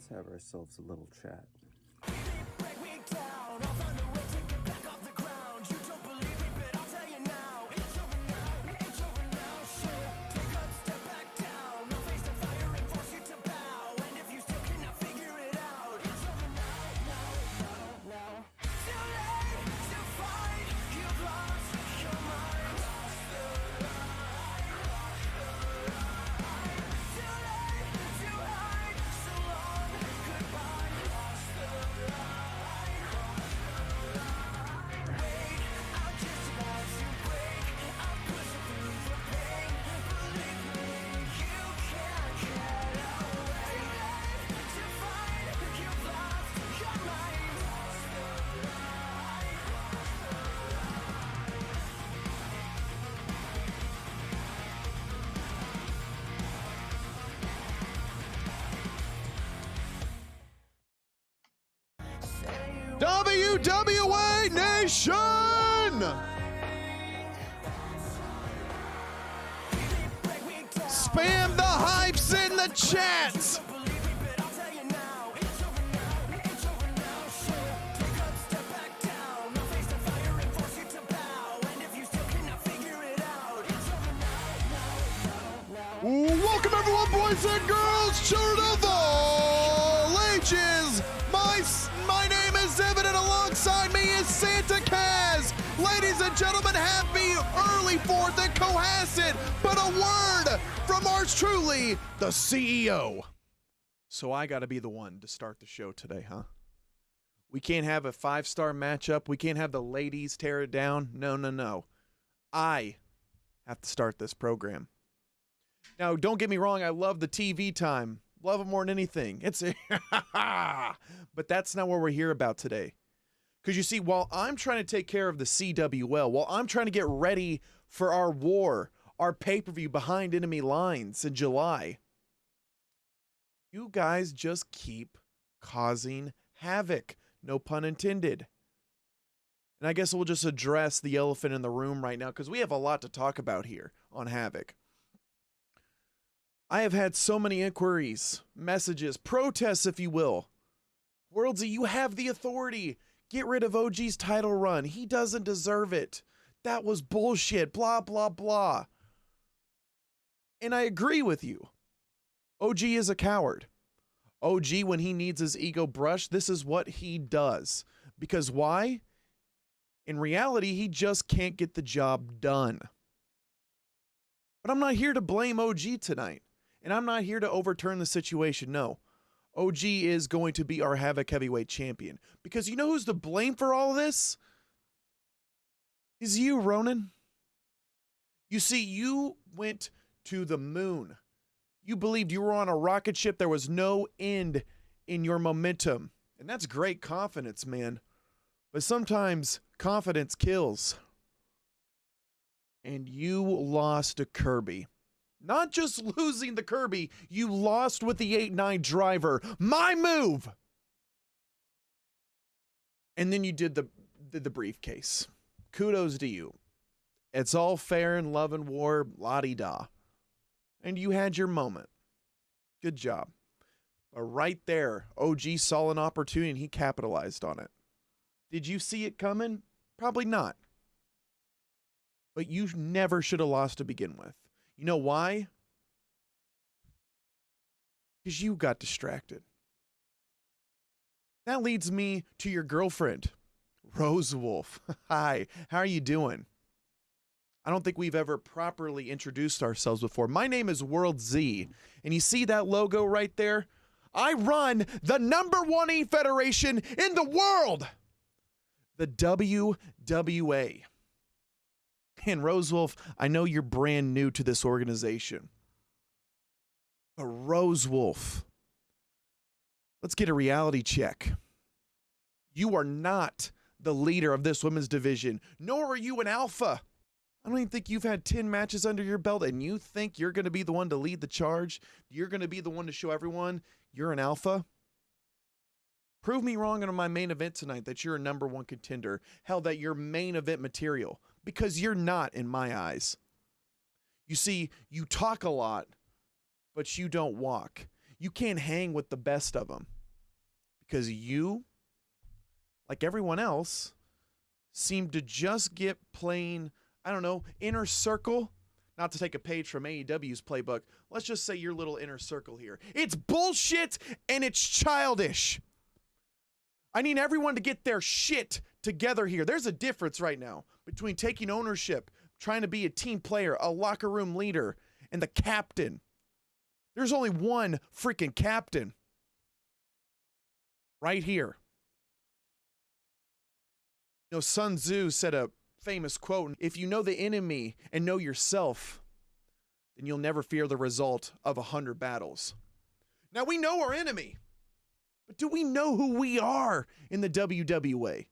Let's have ourselves a little chat. WWA Nation! Spam the hypes in the chats! Welcome everyone, boys and girls, children of all ages! My name is Evan, and alongside me is Santa Kaz. Ladies and gentlemen, happy early 4th and Cohasset, but a word from ours truly, the CEO. So I gotta be the one to start the show today, huh? We can't have a 5-star matchup. We can't have the ladies tear it down. No. I have to start this program. Now, don't get me wrong, I love the TV time. Love it more than anything. It's but that's not what we're here about today. Because you see, while I'm trying to take care of the CWL, while I'm trying to get ready for our war, our pay-per-view Behind Enemy Lines in July, you guys just keep causing havoc. No pun intended. And I guess we'll just address the elephant in the room right now, because we have a lot to talk about here on Havoc. I have had so many inquiries, messages, protests, if you will. WorldZY, you have the authority. Get rid of OG's title run. He doesn't deserve it. That was bullshit. Blah, blah, blah. And I agree with you. OG is a coward. OG, when he needs his ego brushed, this is what he does. Because why? In reality, he just can't get the job done. But I'm not here to blame OG tonight. And I'm not here to overturn the situation, no. OG is going to be our Havoc Heavyweight Champion. Because you know who's to blame for all this? Is you, Ronan. You see, you went to the moon. You believed you were on a rocket ship. There was no end in your momentum. And that's great confidence, man. But sometimes confidence kills. And you lost to Kirby. Not just losing the Kirby, you lost with the 8-9 driver. My move! And then you did the briefcase. Kudos to you. It's all fair in love and war, la-di-da. And you had your moment. Good job. But right there, OG saw an opportunity and he capitalized on it. Did you see it coming? Probably not. But you never should have lost to begin with. You know why? Because you got distracted. That leads me to your girlfriend, Rose Wolf. Hi, how are you doing? I don't think we've ever properly introduced ourselves before. My name is WorldZY, and you see that logo right there? I run the #1 E-Federation in the world, the WWA. And Rose Wolf, I know you're brand new to this organization. But Rose Wolf, let's get a reality check. You are not the leader of this women's division, nor are you an alpha. I don't even think you've had 10 matches under your belt, and you think you're going to be the one to lead the charge? You're going to be the one to show everyone you're an alpha? Prove me wrong on my main event tonight that you're a #1 contender. Hell, that you're main event material. Because you're not in my eyes. You see, you talk a lot, but you don't walk. you can't hang with the best of them because you, like everyone else, seem to just get plain, I don't know, inner circle. Not to take a page from AEW's playbook. Let's just say your little inner circle here. It's bullshit and it's childish. I need everyone to get their shit together here. There's a difference right now between taking ownership, trying to be a team player, a locker room leader, and the captain. There's only one freaking captain. Right here. You know, Sun Tzu said a famous quote, if you know the enemy and know yourself, then you'll never fear the result of 100 battles. Now we know our enemy, but do we know who we are in the WWA?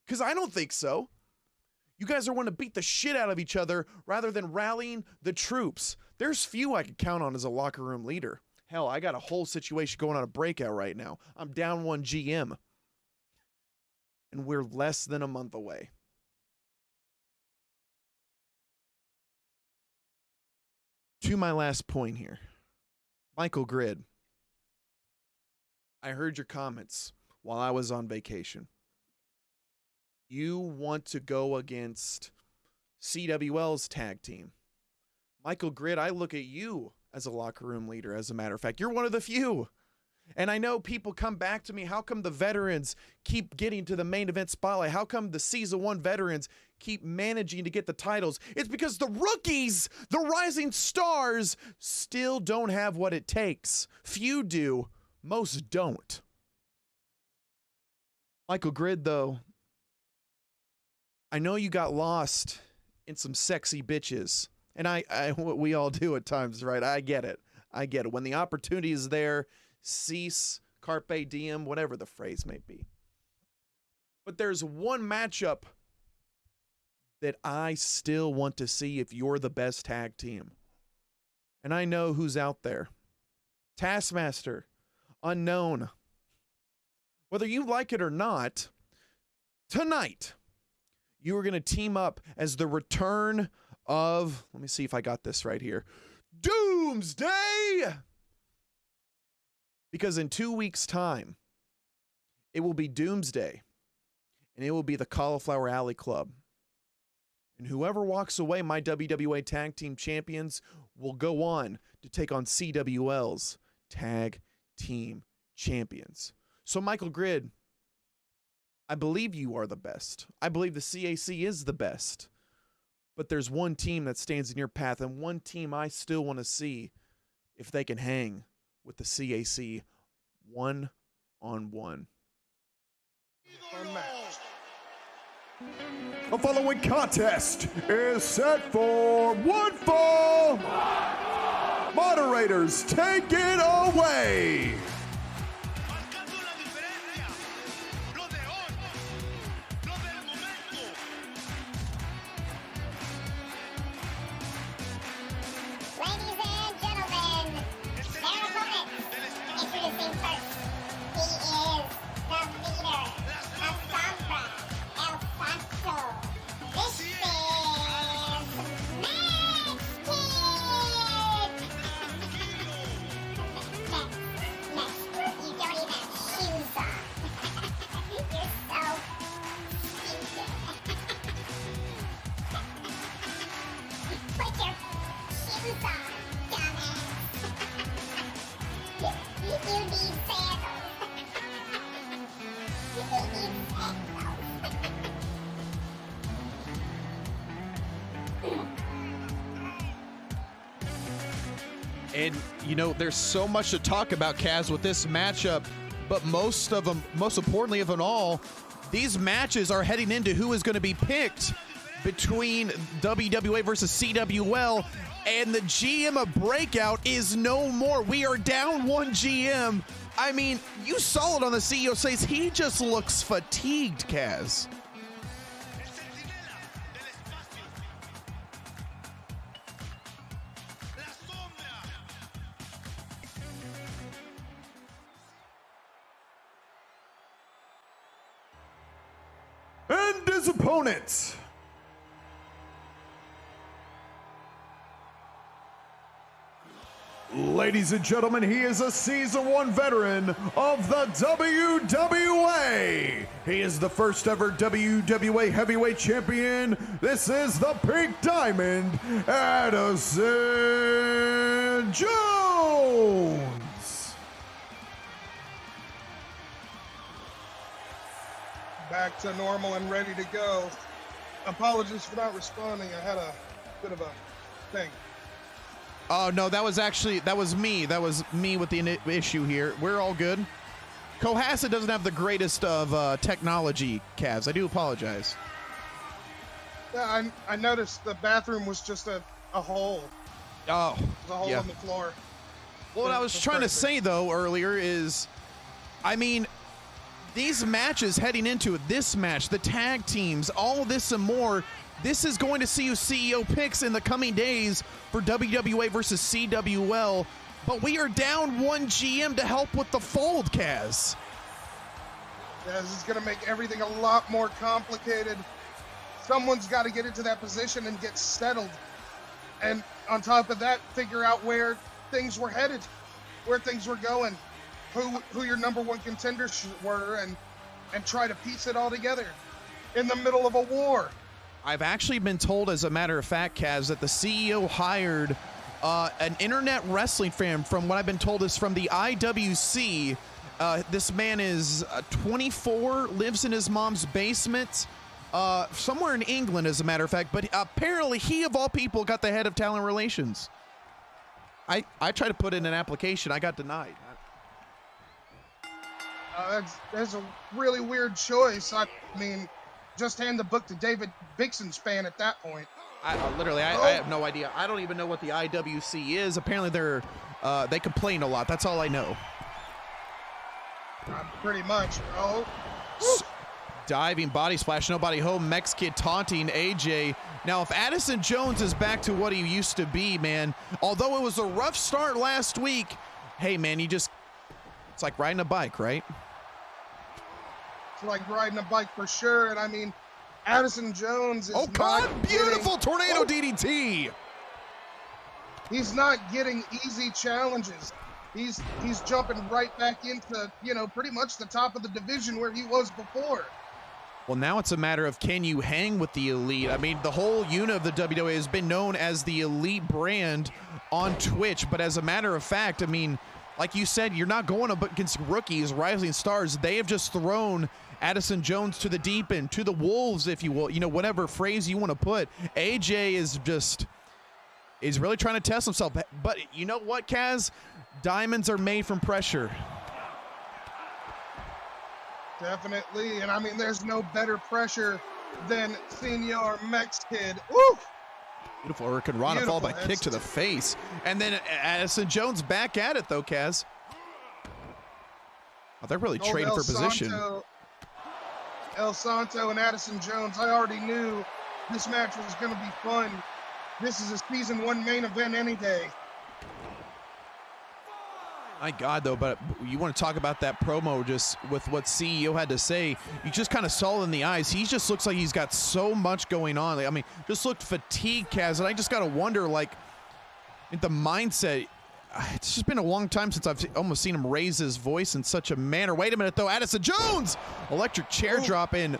Because I don't think so. You guys are wanting to beat the shit out of each other rather than rallying the troops. There's few I could count on as a locker room leader. Hell, I got a whole situation going on a Breakout right now. I'm down 1 GM. And we're less than a month away. To my last point here. Michael Grid. I heard your comments while I was on vacation. You want to go against CWL's tag team. Michael Grid, I look at you as a locker room leader, as a matter of fact. You're one of the few. And I know people come back to me, how come the veterans keep getting to the main event spotlight? How come the Season 1 veterans keep managing to get the titles? It's because the rookies, the rising stars, still don't have what it takes. Few do, most don't. Michael Grid, though, I know you got lost in some sexy bitches. And we all do at times, right? I get it. I get it. When the opportunity is there, cease, carpe diem, whatever the phrase may be. But there's one matchup that I still want to see if you're the best tag team. And I know who's out there. Taskmaster, Unknown. Whether you like it or not, tonight, you are going to team up as the return of, let me see if I got this right here, Doomsday! Because in 2 weeks' time, it will be Doomsday, and it will be the Cauliflower Alley Club. And whoever walks away, my WWA Tag Team Champions, will go on to take on CWL's Tag Team Champions. So, Michael Grid, I believe you are the best. I believe the CAC is the best. But there's one team that stands in your path, and one team I still want to see if they can hang with the CAC one-on-one. The following contest is set for one fall. Moderators, take it away. And, you know, there's so much to talk about, Kaz, with this matchup, but most importantly of them all, these matches are heading into who is going to be picked between WWA versus CWL, and the GM of Breakout is no more. We are down 1 GM. I mean, you saw it on the CEO says he just looks fatigued, Kaz. And his opponent, Ladies and gentlemen, he is a Season 1 veteran of the WWA. He is the first ever WWA Heavyweight Champion. This is the Pink Diamond, Addison Jones. Back to normal and ready to go. Apologies for not responding. I had a bit of a thing. Oh, no, that was me. That was me with the issue here. We're all good. Cohasset doesn't have the greatest of technology, Kaz. I do apologize. Yeah, I noticed the bathroom was just a hole. Oh, There's a hole yeah. in the floor. Well, what I was trying to say, though, earlier is, I mean, these matches heading into it, this match, the tag teams, all this and more, this is going to see you CEO picks in the coming days for WWA versus CWL, but we are down one GM to help with the fold, Kaz. Yeah, this is going to make everything a lot more complicated. Someone's got to get into that position and get settled. And on top of that, figure out where things were headed, where things were going, who your number one contenders were, and try to piece it all together in the middle of a war. I've actually been told, as a matter of fact, Kaz, that the CEO hired an internet wrestling fan, from what I've been told is from the IWC. This man is 24, lives in his mom's basement, somewhere in England, as a matter of fact, but apparently he, of all people, got the head of talent relations. I tried to put in an application. I got denied. That's a really weird choice. I mean, just hand the book to David Bixenspan fan at that point. I have no idea. I don't even know what the IWC is. Apparently they complain a lot. That's all I know. Pretty much. Oh. Diving body splash, nobody home. MexKid taunting AJ. Now, if Addison Jones is back to what he used to be, man, although it was a rough start last week, hey, man, it's like riding a bike, right? It's like riding a bike for sure. And I mean, Addison Jones is beautiful tornado DDT. He's not getting easy challenges. He's jumping right back into, pretty much the top of the division where he was before. Well, now it's a matter of, can you hang with the elite? I mean, the whole unit of the WWA has been known as the elite brand on Twitch, but as a matter of fact, I mean, like you said, you're not going up against rookies, rising stars. They have just thrown Addison Jones to the deep end, to the wolves, if you will, whatever phrase you want to put. AJ is really trying to test himself. But you know what, Kaz? Diamonds are made from pressure. Definitely. And I mean, there's no better pressure than Senior MexKid. Woo! Beautiful Hurricane Rana, followed by kick to the face. And then Addison Jones back at it, though, Kaz. Oh, they're really trading for position. El Santo and Addison Jones, I already knew this match was going to be fun. This is a Season 1 main event any day. My God, though, but you want to talk about that promo just with what CEO had to say. You just kind of saw it in the eyes. He just looks like he's got so much going on. I mean, just looked fatigued, Kaz, and I just got to wonder, like, the mindset. It's just been a long time since I've almost seen him raise his voice in such a manner. Wait a minute, though. Addison Jones! Electric chair drop in.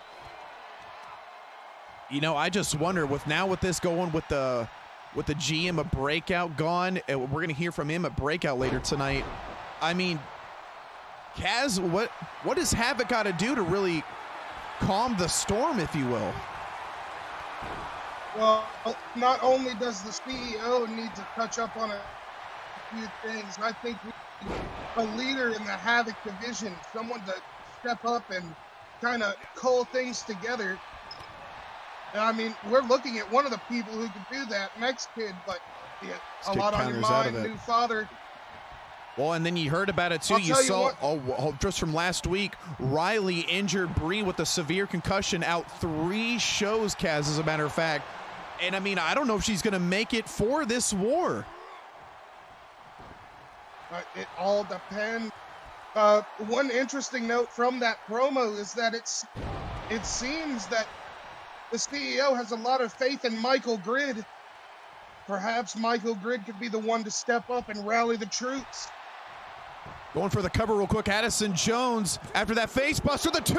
I just wonder, with this going with the GM of Breakout gone, and we're going to hear from him at Breakout later tonight. I mean, Kaz, what does Havoc got to do to really calm the storm, if you will? Well, not only does the CEO need to touch up on a few things, I think we need a leader in the Havoc division, someone to step up and kind of cull things together. And I mean, we're looking at one of the people who could do that, MexKid, but a lot on your mind, new father. Well, and then you heard about it too. You saw, just from last week, Riley injured Bree with a severe concussion, out 3 shows, Kaz, as a matter of fact. And I mean, I don't know if she's going to make it for this war. It all depends. One interesting note from that promo is that it seems that the CEO has a lot of faith in Michael Grid. perhaps Michael Grid could be the one to step up and rally the troops. Going for the cover real quick. Addison Jones after that face buster, the 2.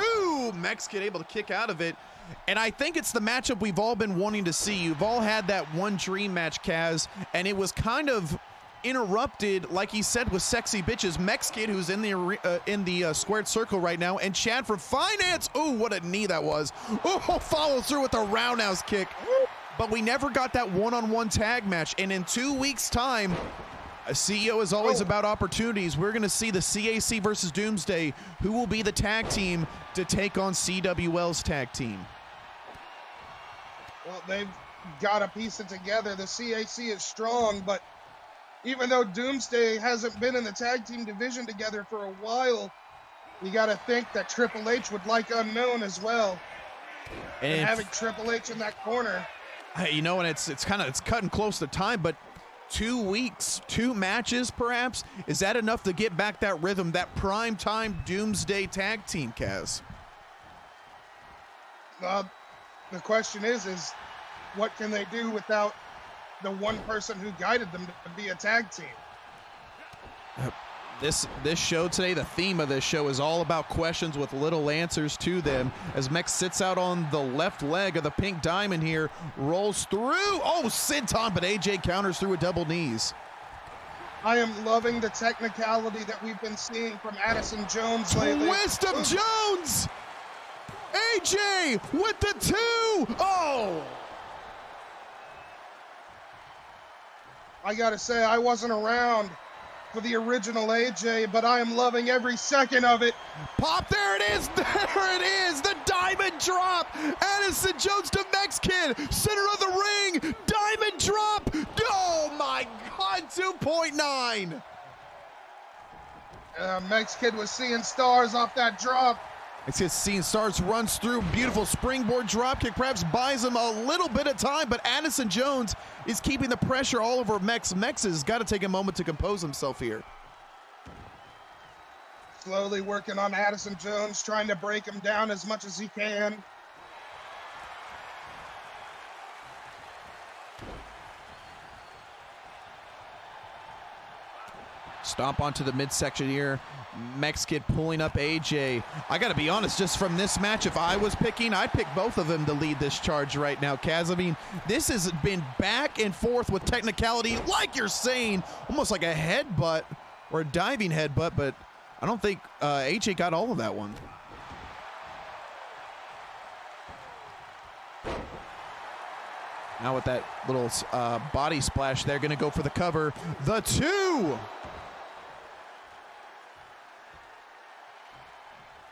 MexKid able to kick out of it. And I think it's the matchup we've all been wanting to see. You've all had that one dream match, Kaz, and it was kind of interrupted, like he said, with sexy bitches. MexKid, who's in the squared circle right now, and Chad from Finance. Oh, what a knee that was. Oh, follows through with a roundhouse kick. But we never got that one-on-one tag match. And in 2 weeks' time, a CEO is always about opportunities. We're going to see the CAC versus Doomsday. Who will be the tag team to take on CWL's tag team? Well, they've got to piece it together. The CAC is strong, but even though Doomsday hasn't been in the tag team division together for a while, you got to think that Triple H would like Unknown as well. And having Triple H in that corner. You know, and it's cutting close to time, but 2 weeks, 2 matches perhaps, is that enough to get back that rhythm, that prime time Doomsday tag team, Kaz? The question is what can they do without the one person who guided them to be a tag team? This show today, the theme of this show is all about questions with little answers to them. As Mex sits out on the left leg of the pink diamond here, rolls through. Oh, senton, but AJ counters through with double knees. I am loving the technicality that we've been seeing from Addison Jones lately. Twist of Jones! AJ with the 2! Oh! I gotta say, I wasn't around for the original AJ, but I am loving every second of it. Pop, there it is, there it is, the diamond drop. Addison Jones to MexKid, center of the ring, diamond drop. Oh my God, 2.9. MexKid was seeing stars off that drop. It's his scene starts, runs through, beautiful springboard dropkick, perhaps buys him a little bit of time, but Addison Jones is keeping the pressure all over Mex. Mex has got to take a moment to compose himself here. Slowly working on Addison Jones, trying to break him down as much as he can. Stomp onto the midsection here. MexKid pulling up AJ. I got to be honest, just from this match, if I was picking, I'd pick both of them to lead this charge right now, Kaz. I mean, this has been back and forth with technicality, like you're saying, almost like a headbutt or a diving headbutt, but I don't think AJ got all of that one. Now with that little body splash, they're going to go for the cover. The 2!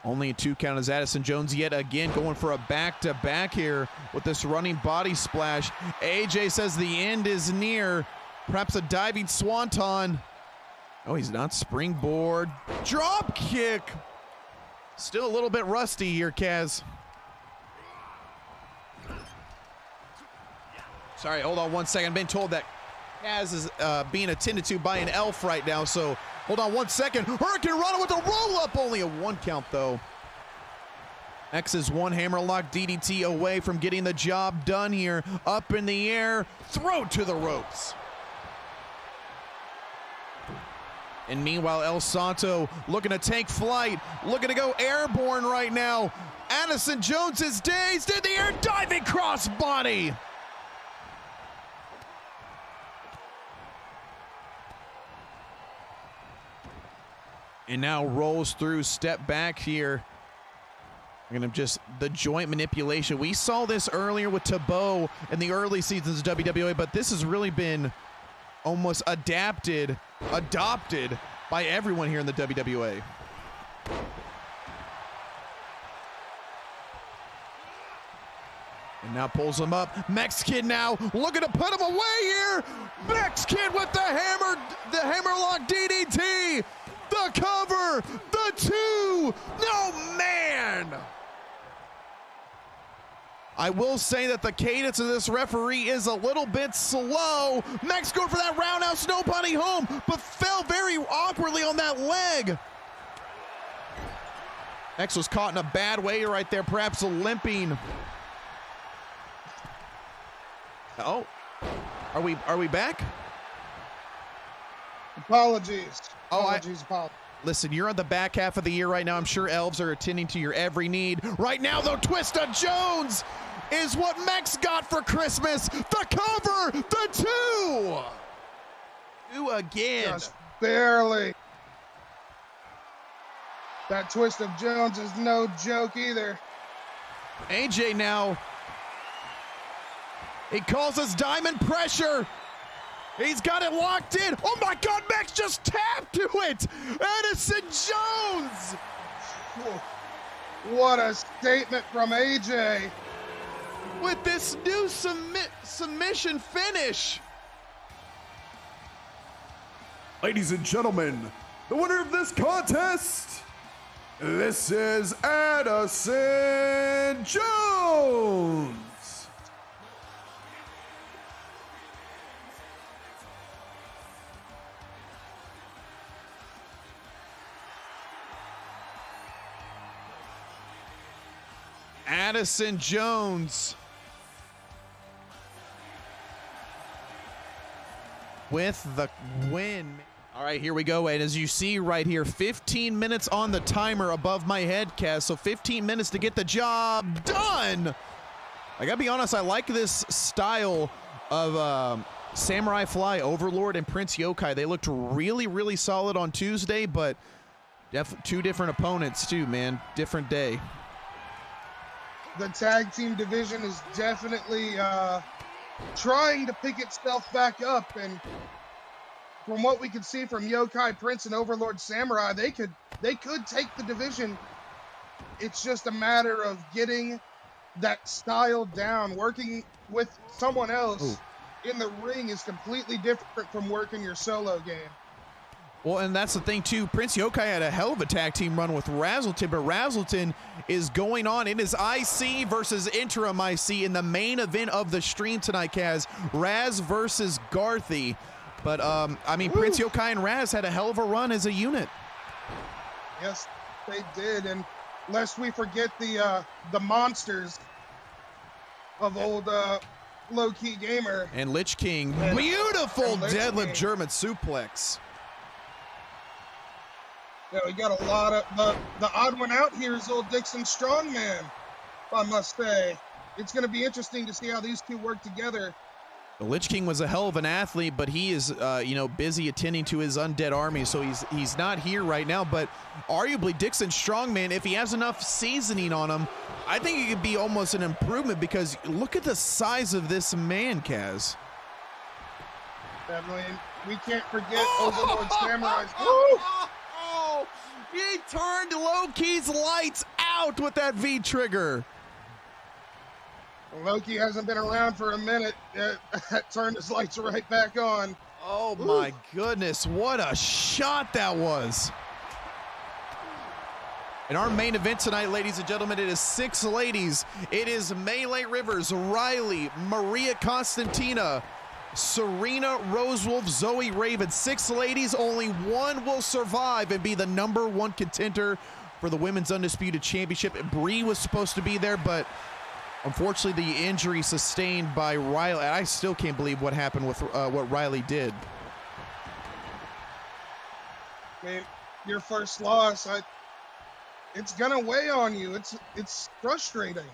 Only a 2 count as Addison Jones yet again going for a back-to-back here with this running body splash. AJ says the end is near. Perhaps a diving swanton. Oh, he's not. Springboard. Drop kick. Still a little bit rusty here, Kaz. Sorry, hold on one second. I've been told that Kaz is being attended to by an elf right now, so hold on one second. Hurricane Rana with a roll-up. Only a 1 count, though. X is one hammerlock DDT away from getting the job done here. Up in the air, throw to the ropes. And meanwhile, El Santo looking to take flight, looking to go airborne right now. Addison Jones is dazed in the air, diving crossbody. And now rolls through, step back here. We're gonna just the joint manipulation. We saw this earlier with Tabo in the early seasons of WWA, but this has really been almost adopted by everyone here in the WWA. And now pulls him up. MexKid now looking to put him away here. MexKid with the hammerlock DDT. The cover, the 2. No, man. I will say that the cadence of this referee is a little bit slow. Mex going for that roundhouse, nobody home, but fell very awkwardly on that leg. Mex was caught in a bad way right there, perhaps limping. Oh. Are we back? Apologies. Oh, Apologies. Listen, you're on the back half of the year right now. I'm sure elves are attending to your every need. Right now, though, Twista Jones is what Mex got for Christmas. The cover, the 2. 2 again. Just barely. That twist of Jones is no joke either. AJ now. He calls us diamond pressure. He's got it locked in. Oh my God, Mex just tapped to it. Addison Jones. What a statement from AJ. With this new submission finish. Ladies and gentlemen, the winner of this contest, this is Addison Jones. Addison Jones with the win. All right, here we go. And as you see right here, 15 minutes on the timer above my head, Kaz. So 15 minutes to get the job done. I gotta be honest, I like this style of Samurai Fly, Overlord, and Prince Yokai. They looked really, really solid on Tuesday, but two different opponents too, man. Different day. The tag team division is definitely trying to pick itself back up, and from what we can see from Yokai Prince and Overlord Samurai, they could take the division. It's just a matter of getting that style down. Working with someone else in the ring is completely different from working your solo game. Well, and that's the thing, too. Prince Yokai had a hell of a tag team run with Razzleton, but Razzleton is going on in his IC versus Interim IC in the main event of the stream tonight, Kaz. Raz versus Garthy. But, I mean, Prince Yokai and Raz had a hell of a run as a unit. Yes, they did. And lest we forget the monsters of old Low-Key Gamer. And Lich King. Beautiful deadlift German suplex. Yeah, we got a lot of the odd one out here is old Dixon Strongman, if I must say. It's going to be interesting to see how these two work together. The Lich King was a hell of an athlete, but he is, busy attending to his undead army, so he's not here right now. But arguably, Dixon Strongman, if he has enough seasoning on him, I think it could be almost an improvement because look at the size of this man, Kaz. Definitely, we can't forget Overlord Samurai's. He turned Loki's lights out with that V-trigger. Loki hasn't been around for a minute. Turned his lights right back on. Oh my goodness, what a shot that was. In our main event tonight, ladies and gentlemen, it is 6 ladies. It is Melee Rivers, Riley, Maria Constantina, Serena, Rosewolf, Zoe Raven. 6 ladies, only one will survive and be the #1 contender for the Women's Undisputed Championship. Bree was supposed to be there, but unfortunately the injury sustained by Riley, I still can't believe what happened with what Riley did. I mean, your first loss, it's gonna weigh on you. It's frustrating,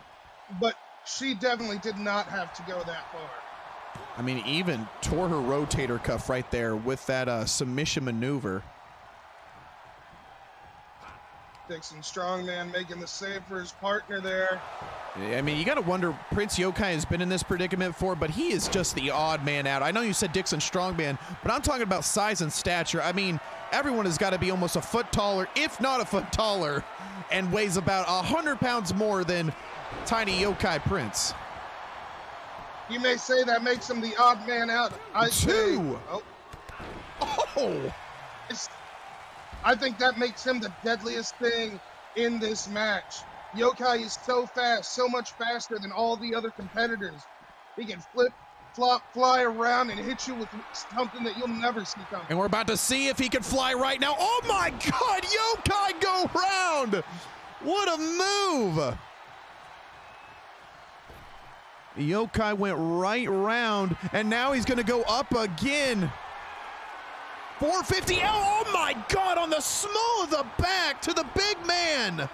but she definitely did not have to go that far. I mean, even tore her rotator cuff right there with that submission maneuver. Dixon Strongman making the save for his partner there. I mean, you got to wonder, Prince Yokai has been in this predicament before, but he is just the odd man out. I know you said Dixon Strongman, but I'm talking about size and stature. I mean, everyone has got to be almost a foot taller, if not a foot taller, and weighs about 100 pounds more than tiny Yokai Prince. You may say that makes him the odd man out. I think that makes him the deadliest thing in this match. Yokai is so fast, so much faster than all the other competitors. He can flip, flop, fly around, and hit you with something that you'll never see coming. And we're about to see if he can fly right now. Oh my God, Yokai go round. What a move. Yokai went right round, and now he's gonna go up again. 450, oh my God, on the small of the back to the big man.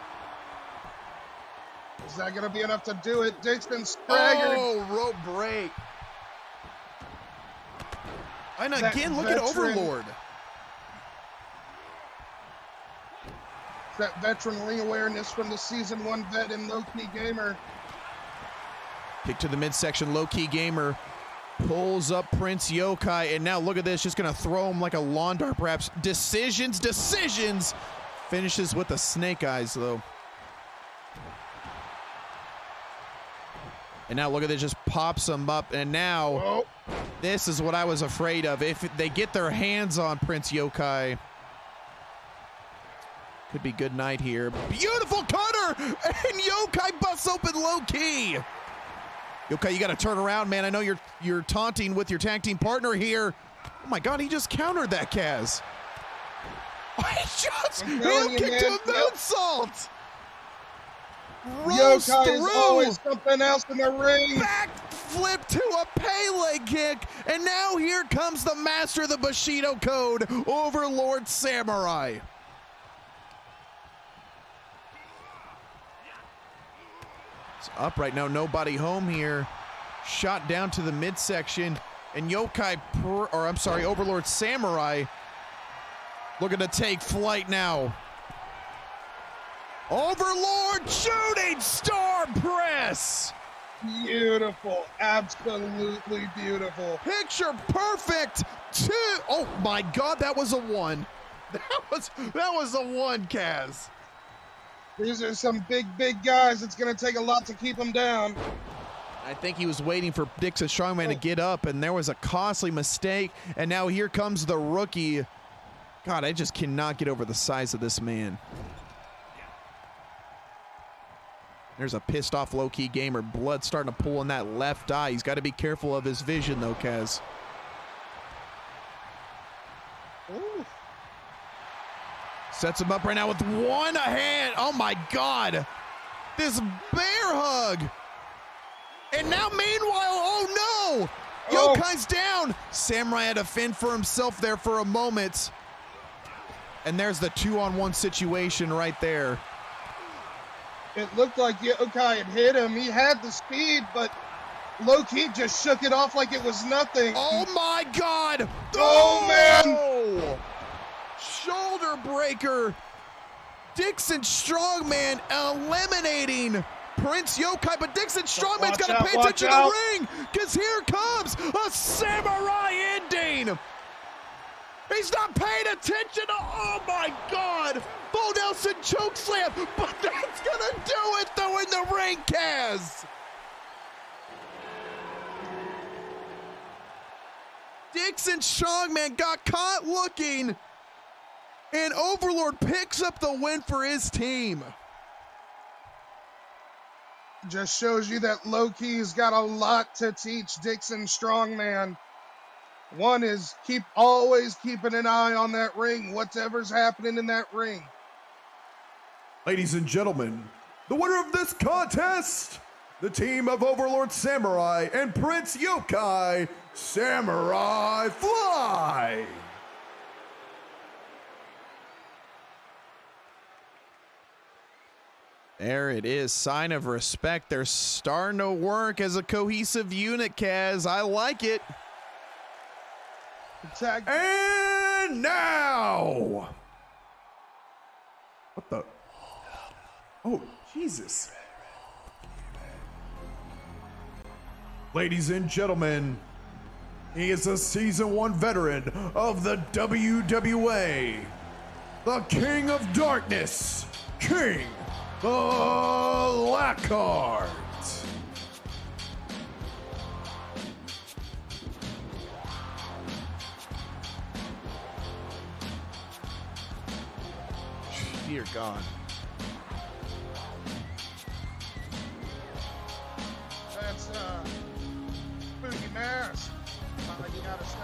Is that gonna be enough to do it? Dixon staggered. Oh, rope break. And again, look at Overlord. That veteran ring awareness from the Season 1 vet and low-key gamer. Kick to the midsection, low-key gamer pulls up Prince Yokai, and now look at this, just gonna throw him like a lawn dart perhaps. Decisions. Finishes with the snake eyes though. And now look at this, just pops him up, and now this is what I was afraid of. If they get their hands on Prince Yokai, could be good night here. Beautiful cutter, and Yokai busts open low key. Yokai, you got to turn around, man. I know you're taunting with your tag team partner here. Oh my God, he just countered that, Kaz. He just heel kicked to a moonsault. Yokai is always something else in the ring. Back flip to a Pele kick, and now here comes the master of the Bushido Code, Overlord Samurai. It's up right now, nobody home here. Shot down to the midsection, and Overlord Samurai looking to take flight now. Overlord shooting star press. Beautiful, absolutely beautiful. Picture perfect. Oh my God, that was a one. That was a one, Kaz. These are some big guys. It's going to take a lot to keep them down. I think he was waiting for Dixon Strongman to get up, and there was a costly mistake. And now here comes the rookie. God, I just cannot get over the size of this man. There's a pissed off low-key gamer. Blood starting to pool in that left eye. He's got to be careful of his vision though, Kaz. Ooh. Sets him up right now with one hand. Oh my God. This bear hug. And now meanwhile, oh no. Yokai's down. Samurai had to fend for himself there for a moment. And there's the 2-on-1 situation right there. It looked like Yokai had hit him. He had the speed, but low-key just shook it off like it was nothing. Oh my God! Oh man! Shoulder breaker. Dixon Strongman eliminating Prince Yokai, but Dixon Strongman's got to pay attention to the ring, because here comes a samurai ending. He's not paying attention to, oh my God, Full Nelson chokeslam, but that's gonna do it though in the ring, Kaz. Dixon Strongman got caught looking, and Overlord picks up the win for his team. Just shows you that low-key's got a lot to teach Dixon Strongman. One is always keeping an eye on that ring, whatever's happening in that ring. Ladies and gentlemen, the winner of this contest, the team of Overlord Samurai and Prince Yokai, Samurai Fly. There it is, sign of respect. They're starting to work as a cohesive unit, Kaz. I like it. And now, what the? Oh, Jesus. Ladies and gentlemen, he is a Season 1 veteran of the WWA, the King of Darkness, King Blackheart. Dear God. That's spooky mask. You gotta say.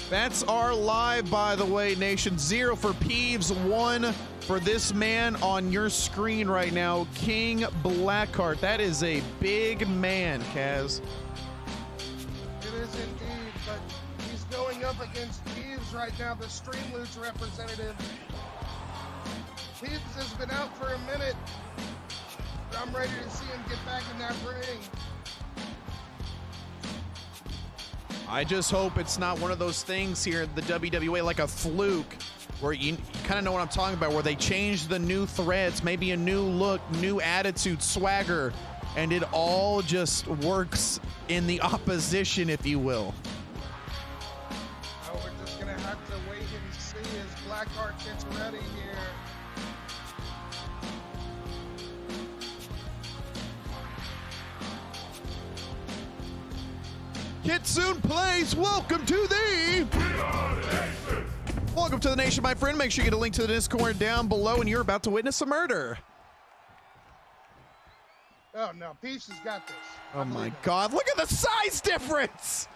That's our live, by the way, Nation. 0 for Peefzz, 1 for this man on your screen right now, King Blackheart. That is a big man, Kaz. It is indeed, but he's going up against Peefzz right now, the Streamloots representative. Peefzz has been out for a minute, but I'm ready to see him get back in that ring. I just hope it's not one of those things here at the WWA, like a fluke, where you kind of know what I'm talking about, where they change the new threads, maybe a new look, new attitude, swagger, and it all just works in the opposition, if you will. Oh, we're just going to have to wait and see as Blackheart gets ready here. Kitsune Plays, welcome to the... Welcome to the nation, my friend. Make sure you get a link to the Discord down below, and you're about to witness a murder. Oh, no, Peefzz has got this. Oh, my God. Look at the size difference.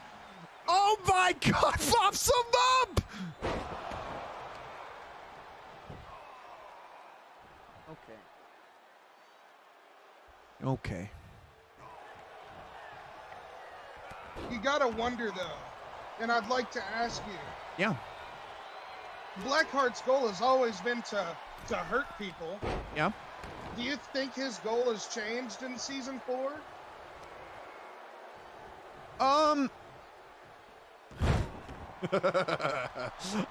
Oh, my God. Pops him up. Okay. You gotta wonder, though, and I'd like to ask you. Yeah. Blackheart's goal has always been to hurt people. Yeah. Do you think his goal has changed in Season 4?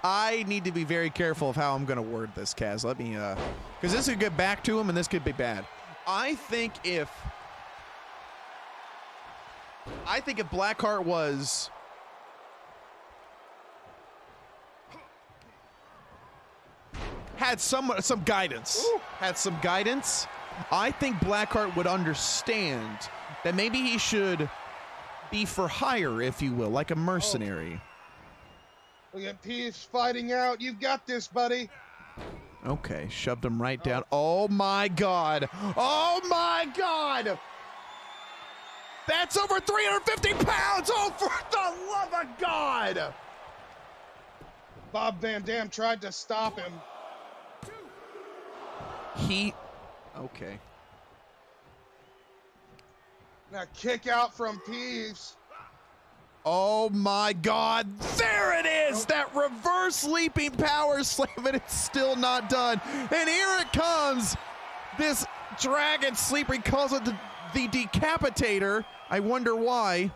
I need to be very careful of how I'm going to word this, Kaz. Let me, because this could get back to him and this could be bad. I think if Blackheart was had some guidance, I think Blackheart would understand that maybe he should be for hire, if you will, like a mercenary. Look at Peefzz fighting out. You've got this, buddy. Okay, shoved him right down. Oh my God. Oh my God. That's over 350 pounds. Oh, for the love of God. Bob Van Dam tried to stop him. Okay. Now kick out from Peefzz. Oh my God, there it is! That reverse leaping power slam, and it's still not done. And here it comes, this dragon sleeper. He calls it the decapitator. I wonder why.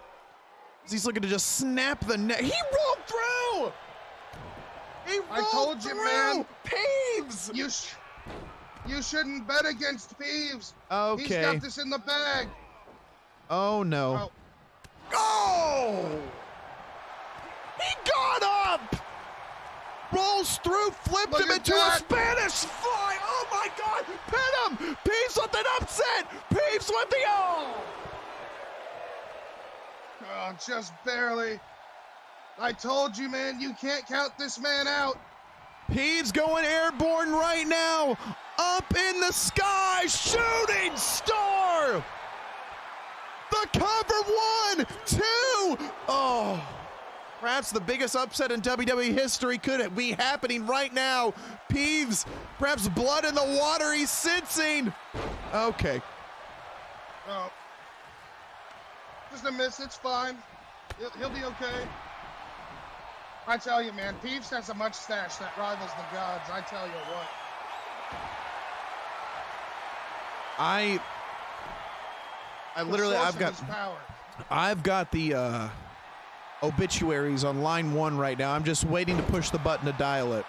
He's looking to just snap the neck. He rolled through! He rolled I told you, man. Peefzz! You shouldn't bet against Peefzz. Okay. He's got this in the bag. Oh no. Oh! He got up! Rolls through, flipped him into a Spanish fly! Oh my God! Pin him! Peefzz with an upset! Peefzz with the oh! Oh, just barely. I told you, man, you can't count this man out. Peefzz going airborne right now! Up in the sky! Shooting star! The cover 1, 2. Oh, perhaps the biggest upset in WWE history could be happening right now. Peefzz, perhaps blood in the water he's sensing. Okay. Oh, just a miss. It's fine. He'll be okay. I tell you, man, Peefzz has a mustache that rivals the gods. I tell you what. I've got the obituaries on line 1 right now. I'm just waiting to push the button to dial it.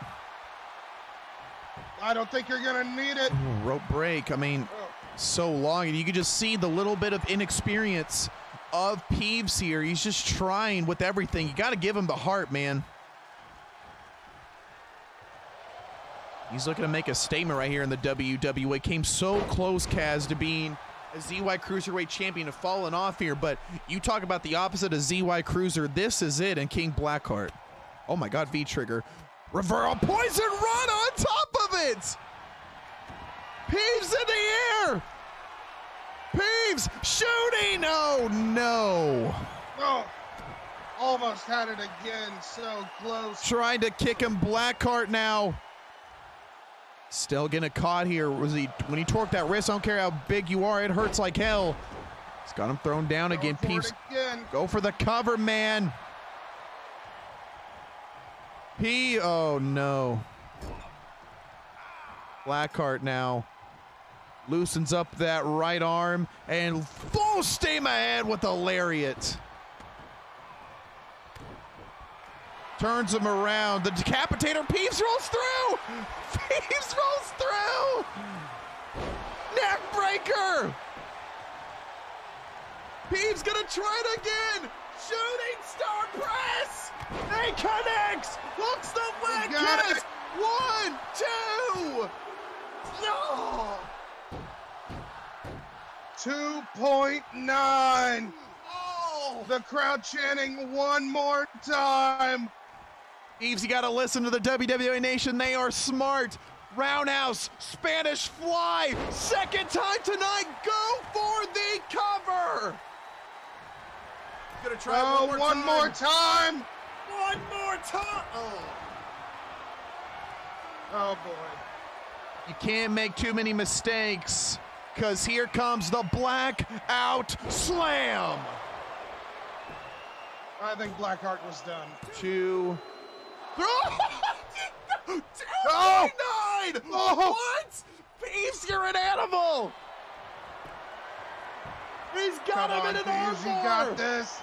I don't think you're gonna need it. Ooh, rope break. I mean, so long, and you can just see the little bit of inexperience of Peefzz here. He's just trying with everything. You got to give him the heart, man. He's looking to make a statement right here in the WWA. Came so close, Kaz, to being a ZY Cruiserweight champion, have fallen off here, but you talk about the opposite of ZY Cruiser. This is it, and King Blackheart. Oh my God, V-trigger. Reversal poison run on top of it! Peefzz in the air! Peefzz shooting! Oh no! Oh, almost had it again, so close. Trying to kick him, Blackheart now. Still getting caught here. When he torqued that wrist, I don't care how big you are, it hurts like hell. He's got him thrown down again. Peefzz, go for the cover, man. Oh no. Blackheart now loosens up that right arm and full steam ahead with a lariat. Turns him around. The decapitator. Peefzz rolls through. Peefzz rolls through. Neck breaker. Peefzz gonna try it again. Shooting star press. He connects. Hooks the leg kiss. 1, 2. No. 2.9. Oh. The crowd chanting one more time. Peefzz, you gotta listen to the WWA Nation. They are smart. Roundhouse, Spanish fly. Second time tonight. Go for the cover. Gonna try one more time. One more time. Oh boy. You can't make too many mistakes, because here comes the blackout slam. I think Blackheart was done. 2. 2.9. Oh. What? Peefzz, you're an animal. He's got him in an armbar. You got this.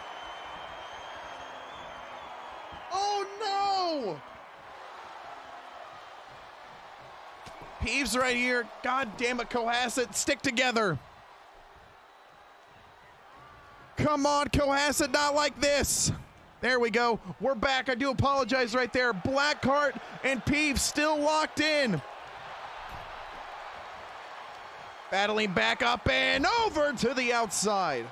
Oh no. Peefzz right here. God damn it, Cohasset. Stick together. Come on, Cohasset, not like this. There we go. We're back. I do apologize right there. Blackheart and Peefzz still locked in. Battling back up and over to the outside.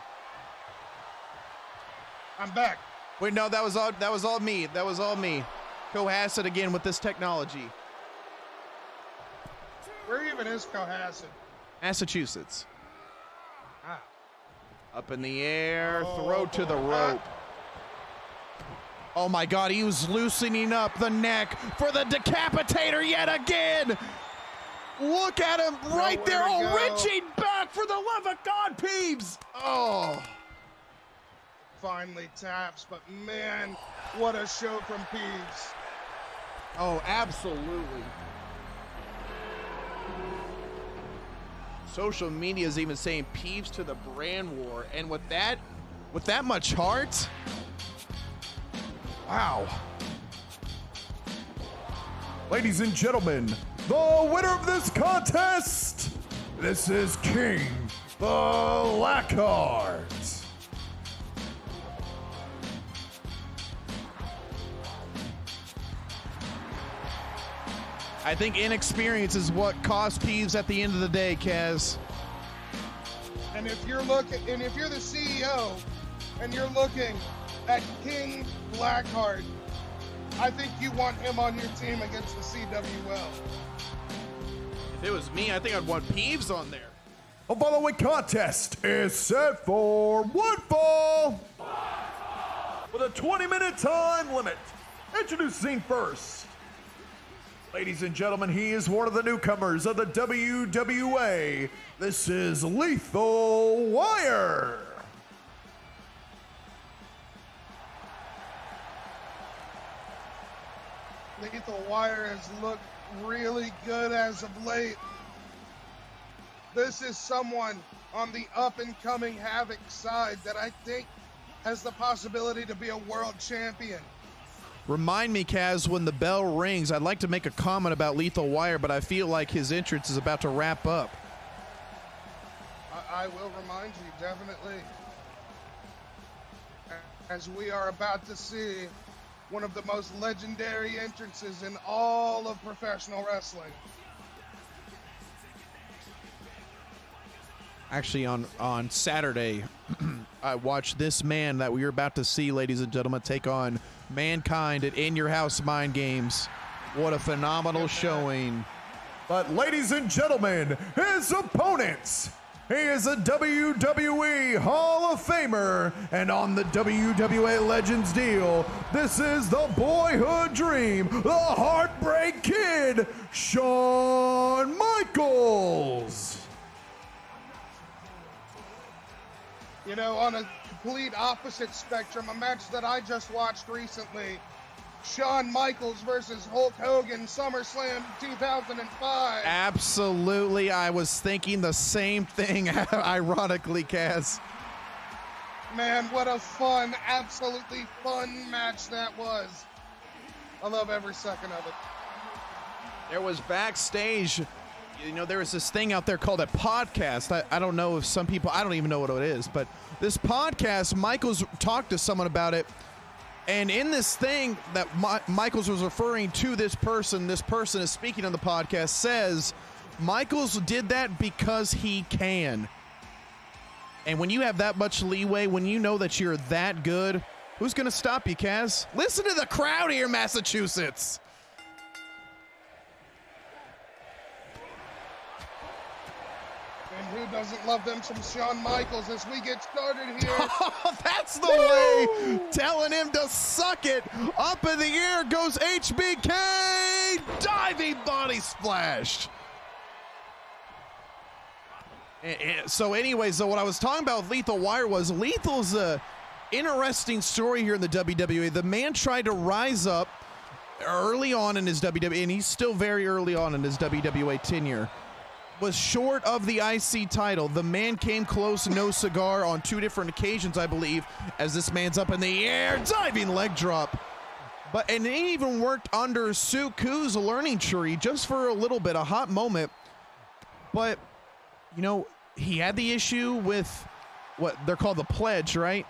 I'm back. Wait, no, that was all me. That was all me. Cohasset again with this technology. Where even is Cohasset? Massachusetts. Ah. Up in the air, throw to the rope. Oh my God, he was loosening up the neck for the decapitator yet again. Look at him right there, reaching back for the love of God, Peefzz. Oh. Finally taps, but man, what a show from Peefzz. Oh, absolutely. Social media is even saying Peefzz to the brand war, and with that much heart, wow. Ladies and gentlemen, the winner of this contest, this is King Blackheart. I think inexperience is what cost Peefzz at the end of the day, Kaz. And if you're the CEO and you're looking at King Blackheart, I think you want him on your team against the CWL. If it was me, I think I'd want Peefzz on there. The following contest is set for one fall with a 20-minute time limit. Introducing first, ladies and gentlemen, he is one of the newcomers of the WWA. This is Lethal Wire. Lethal Wire has looked really good as of late. This is someone on the up-and-coming Havoc side that I think has the possibility to be a world champion. Remind me, Kaz, when the bell rings, I'd like to make a comment about Lethal Wire, but I feel like his entrance is about to wrap up. I will remind you, definitely. As we are about to see one of the most legendary entrances in all of professional wrestling. Actually, on Saturday, I watched this man that we are about to see, ladies and gentlemen, take on Mankind at In Your House Mind Games. What a phenomenal showing. But ladies and gentlemen, his opponents, He is a WWE Hall of Famer, and on the WWA Legends deal, this is the boyhood dream, the Heartbreak Kid, Shawn Michaels. You know, on a complete opposite spectrum, a match that I just watched recently, Shawn Michaels versus Hulk Hogan, SummerSlam 2005. Absolutely, I was thinking the same thing, ironically, Kaz. Man, what a fun, absolutely fun match that was. I love every second of it. There was backstage, you know, there was this thing out there called a podcast. I don't know if some people, I don't even know what it is, but this podcast, Michaels talked to someone about it. And in this thing that Michaels was referring to this person is speaking on the podcast, says Michaels did that because he can. And when you have that much leeway, when you know that you're that good, who's going to stop you, Kaz? Listen to the crowd here, Massachusetts. And who doesn't love them some Shawn Michaels as we get started here? That's the way, telling him to suck it. Up in the air goes HBK, diving body splash. So anyways, what I was talking about with Lethal Wire was Lethal's a interesting story here in the WWE. The man tried to rise up early on in his WWE, and he's still very early on in his WWA tenure. Was short of the IC title. The man came close, no cigar, on 2 different occasions, I believe, as this man's up in the air, diving leg drop. And it even worked under TsuKu's learning tree just for a little bit, a hot moment. But, you know, he had the issue with what they're called the pledge, right?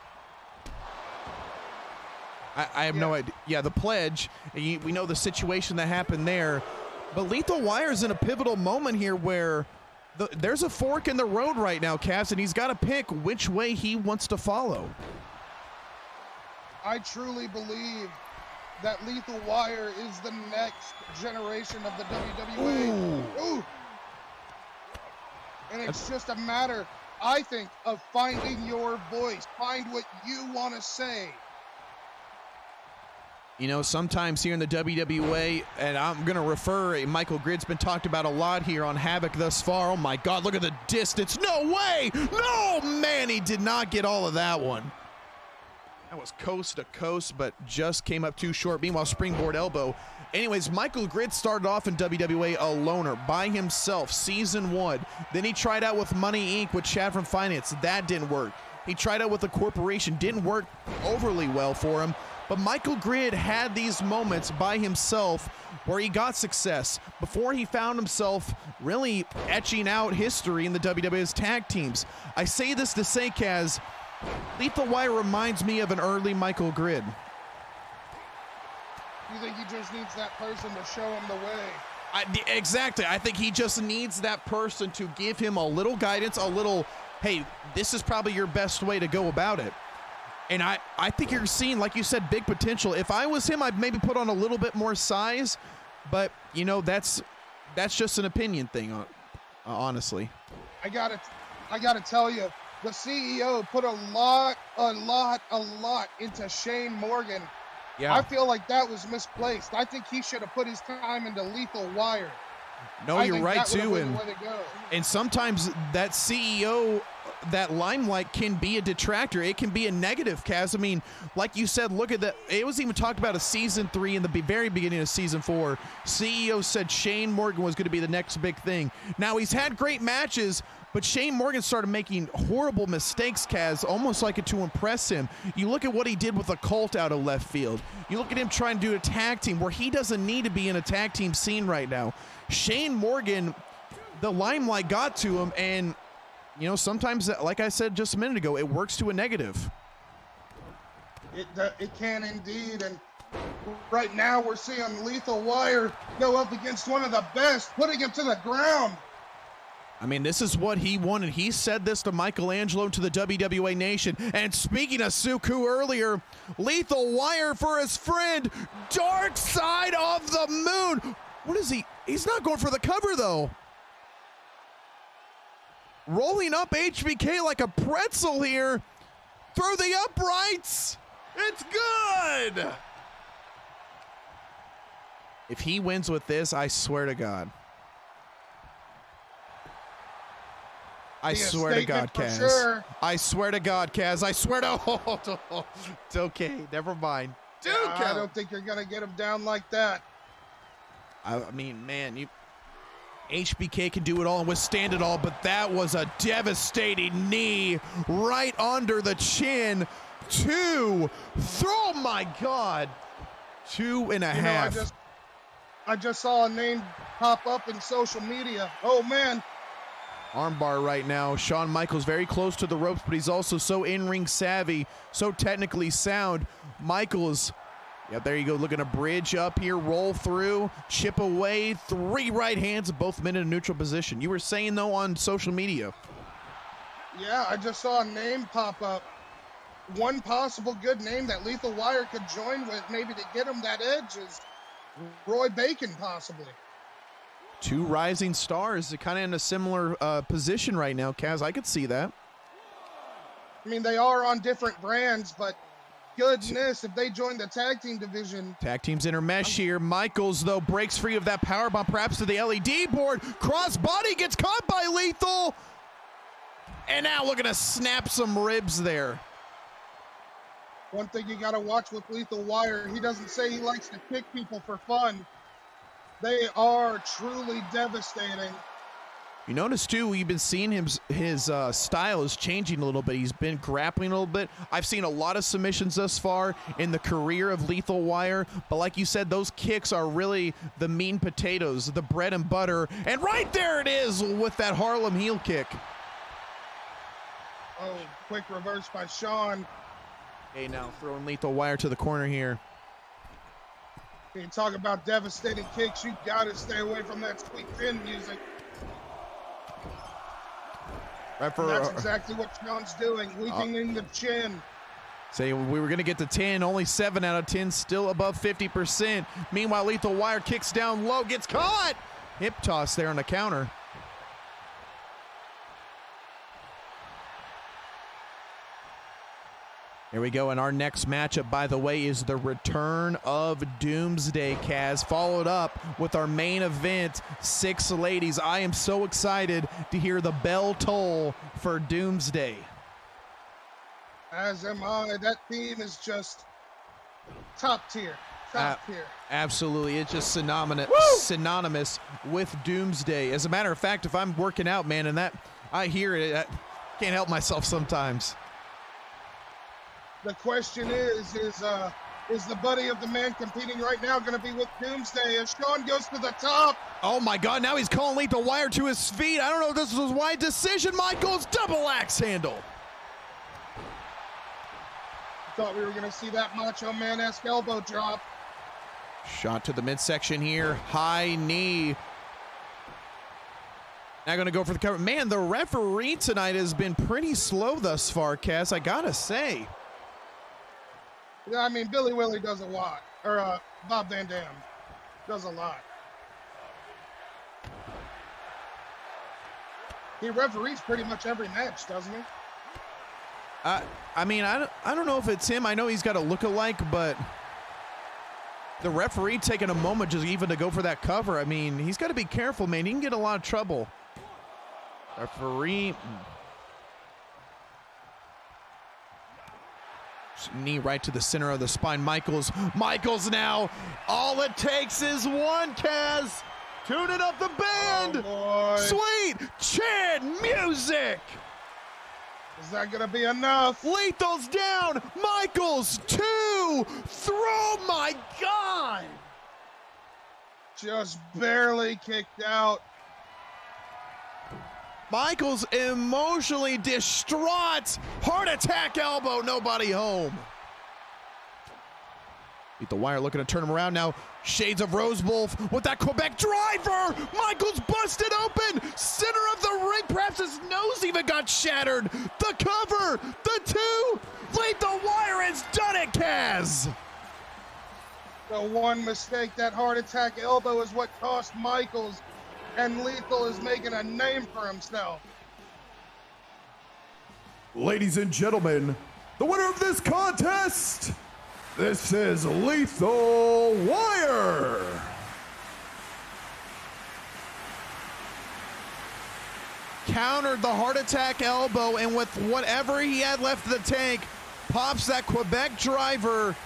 I have no idea. Yeah, the pledge. We know the situation that happened there. But Lethal Wire's in a pivotal moment here where there's a fork in the road right now, Cass, and he's got to pick which way he wants to follow. I truly believe that Lethal Wire is the next generation of the WWE. Ooh. And it's just a matter, I think, of finding your voice. Find what you want to say. You know, sometimes here in the WWA, and I'm going to refer, Michael Grid's been talked about a lot here on Havoc thus far. Oh, my God, look at the distance. No way. No, man, he did not get all of that one. That was coast to coast, but just came up too short. Meanwhile, springboard elbow. Anyways, Michael Grid started off in WWA a loner by himself, season 1. Then he tried out with Money Inc. with Chad from Finance. That didn't work. He tried out with the corporation. Didn't work overly well for him. But Michael Grid had these moments by himself where he got success before he found himself really etching out history in the WWE's tag teams. I say this to say, Kaz, Lethal Wire reminds me of an early Michael Grid. You think he just needs that person to show him the way? Exactly. I think he just needs that person to give him a little guidance, a little, hey, this is probably your best way to go about it. And I think you're seeing, like you said, big potential. If I was him, I'd maybe put on a little bit more size. But, you know, that's just an opinion thing, honestly. I gotta tell you, the CEO put a lot into Shane Morgan. Yeah. I feel like that was misplaced. I think he should have put his time into Lethal Wire. No, you're right, too. And sometimes that CEO, that limelight can be a detractor. It can be a negative, Kaz. I mean, like you said, look at that. It was even talked about a season 3 in the very beginning of season 4. CEO said Shane Morgan was going to be the next big thing. Now, he's had great matches, but Shane Morgan started making horrible mistakes, Kaz, almost like it to impress him. You look at what he did with a Cult out of left field. You look at him trying to do a tag team where he doesn't need to be in a tag team scene right now. Shane Morgan, the limelight got to him, and you know, sometimes, like I said just a minute ago, it works to a negative. It can indeed, and right now we're seeing Lethal Wire go up against one of the best, putting him to the ground. I mean, this is what he wanted. He said this to Michelangelo and to the WWA Nation. And speaking of TsuKu earlier, Lethal Wire for his friend, Dark Side of the Moon. What is he? He's not going for the cover, though. rolling up HBK like a pretzel here. Through the uprights. It's good. If he wins with this, I swear to God. I swear to God, Kaz. Sure. I swear to God, Kaz. I swear to... Oh, it's okay. Never mind. Dude, I don't think you're going to get him down like that. I mean, man, HBK can do it all and withstand it all, but that was a devastating knee right under the chin. Oh my God. 2.5. I just saw a name pop up in social media. Oh man. Armbar right now. Shawn Michaels very close to the ropes, but he's also so in-ring savvy, so technically sound. Michaels, yeah, there you go, looking to bridge up here, roll through, chip away, 3 right hands, both men in a neutral position. You were saying, though, on social media. Yeah, I just saw a name pop up. One possible good name that Lethal Wire could join with, maybe to get him that edge, is Roy Bacon, possibly. 2 rising stars, kind of in a similar position right now, Kaz. I could see that. I mean, they are on different brands, but goodness, if they join the tag team division. Tag teams intermesh here. Michaels, though, breaks free of that powerbomb, perhaps to the LED board. Crossbody gets caught by Lethal. And now looking to snap some ribs there. One thing you got to watch with Lethal Wire, he doesn't say he likes to kick people for fun. They are truly devastating. You notice, too, you've been seeing his style is changing a little bit. He's been grappling a little bit. I've seen a lot of submissions thus far in the career of Lethal Wire. But like you said, those kicks are really the meat and potatoes, the bread and butter. And right there it is with that Harlem heel kick. Oh, quick reverse by Shawn. Okay, now throwing Lethal Wire to the corner here. You talk about devastating kicks, you gotta stay away from that sweet chin music. That's exactly what Shawn's doing, weakening the chin. Saying we were going to get to 10, only 7 out of 10, still above 50%. Meanwhile, Lethal Wire kicks down low, gets caught. Hip toss there on the counter. Here we go, and our next matchup, by the way, is the return of Doomsday, Kaz, followed up with our main event, 6 ladies. I am so excited to hear the bell toll for Doomsday. As am I. That theme is just top tier. Top tier. Absolutely. It's just synonymous with Doomsday. As a matter of fact, if I'm working out, man, and that I hear it, I can't help myself sometimes. The question is the buddy of the man competing right now going to be with Doomsday as Shawn goes to the top? Oh my God, now he's calling Lethal Wire to his feet. I don't know if this was a wide decision. Michaels, double axe handle. Thought we were going to see that Macho Man-esque elbow drop. Shot to the midsection here, high knee. Now going to go for the cover. Man, the referee tonight has been pretty slow thus far, Cass, I gotta say. Yeah, I mean, Billy Willie does a lot. Or Bob Van Dam does a lot. He referees pretty much every match, doesn't he? I mean, I don't know if it's him. I know he's got a look-alike, but the referee taking a moment just even to go for that cover. I mean, he's got to be careful, man. He can get a lot of trouble. Referee. Knee right to the center of the spine. Michaels now. All it takes is one, Kaz. Tune it up the band. Oh, sweet chin music. Is that going to be enough? Lethal's down. Michaels 2. Throw, my God. Just barely kicked out. Michaels emotionally distraught. Heart attack elbow, nobody home. Lethal Wire looking to turn him around now. Shades of Rose Wolf with that Quebec driver. Michaels busted open. Center of the ring. Perhaps his nose even got shattered. The cover. The 2. Lethal Wire has done it, Kaz. The one mistake, that heart attack elbow, is what cost Michaels. And Lethal is making a name for himself. Ladies and gentlemen, the winner of this contest, this is Lethal Wire. Countered the heart attack elbow, and with whatever he had left in the tank, pops that Quebec driver,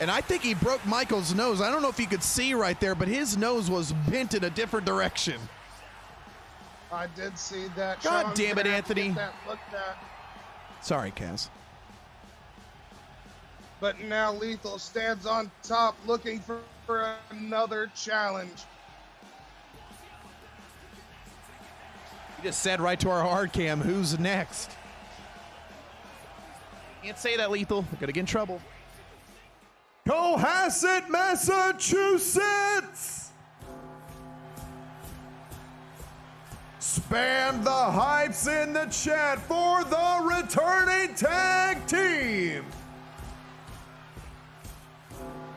and I think he broke Michael's nose. I don't know if you could see right there, but his nose was bent in a different direction. I did see that. God Sean's damn it, gonna have to get Anthony. that looked at. Sorry, Kaz. But now Lethal stands on top looking for another challenge. You just said right to our hard cam, who's next? Can't say that, Lethal. We're gonna get in trouble. Cohasset, Massachusetts. Spam the hypes in the chat for the returning tag team.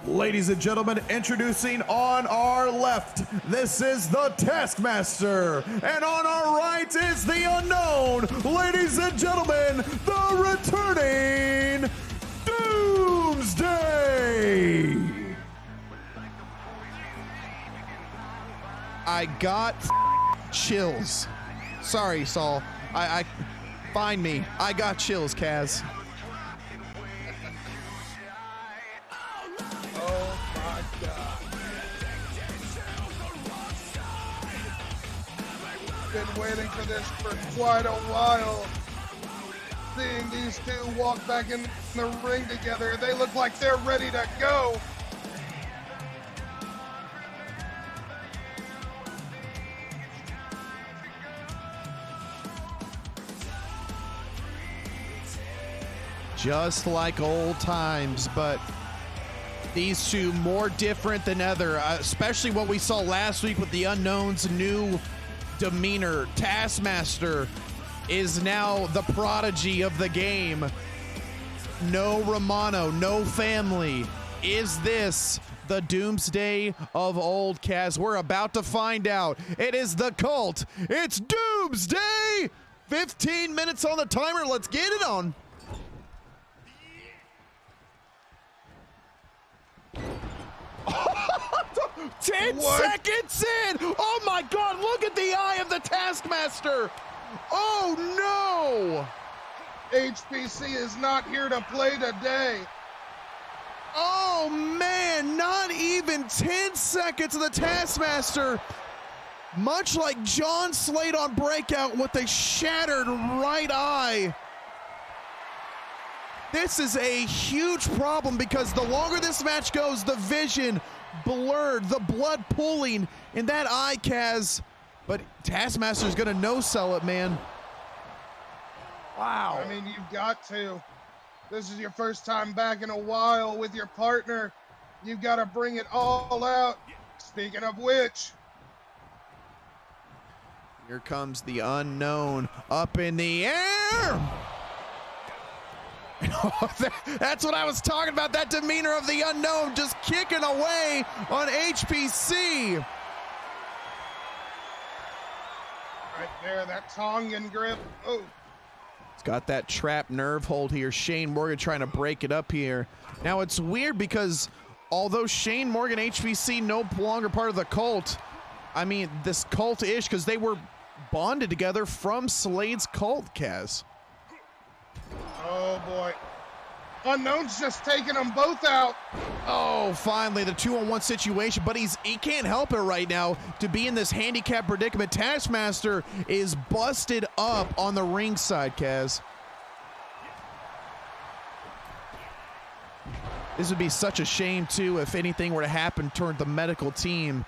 Ladies and gentlemen, introducing on our left, this is the Taskmaster, and on our right is the Unknown. Ladies and gentlemen, the returning Doomsday. I got chills. Sorry, Saul. I find me. I got chills, Kaz. Oh my God. Been waiting for this for quite a while. Seeing these two walk back in the ring together, they look like they're ready to go. Just like old times, but these two more different than ever, especially what we saw last week with the Unknown's new demeanor. Taskmaster is now the prodigy of the game. No Romano, no family. Is this the Doomsday of old, Kaz? We're about to find out. It is the Cult. It's Doomsday. 15 minutes on the timer. Let's get it on. 10 seconds in! Oh my God, look at the eye of the Taskmaster! Oh no! HPC is not here to play today. Oh man, not even 10 seconds of the Taskmaster. Much like John Slade on Breakout with a shattered right eye. This is a huge problem because the longer this match goes, the vision blurred, the blood pooling in that eye, Kaz. But Taskmaster's gonna no-sell it, man. Wow. I mean, you've got to. This is your first time back in a while with your partner. You've got to bring it all out. Speaking of which. Here comes the Unknown up in the air. That's what I was talking about, that demeanor of the Unknown just kicking away on HPC. Right there, that Tongan grip. Oh. It's got that trap nerve hold here. Shane Morgan trying to break it up here. Now it's weird because although Shane Morgan, HPC, no longer part of the Cult, I mean, this Cultish, because they were bonded together from Slade's Cult, Kaz. Oh boy. Unknown's just taking them both out. Oh, finally the 2-on-1 situation, but he can't help it right now to be in this handicap predicament. Taskmaster is busted up on the ringside, Kaz. This would be such a shame too if anything were to happen toward the medical team,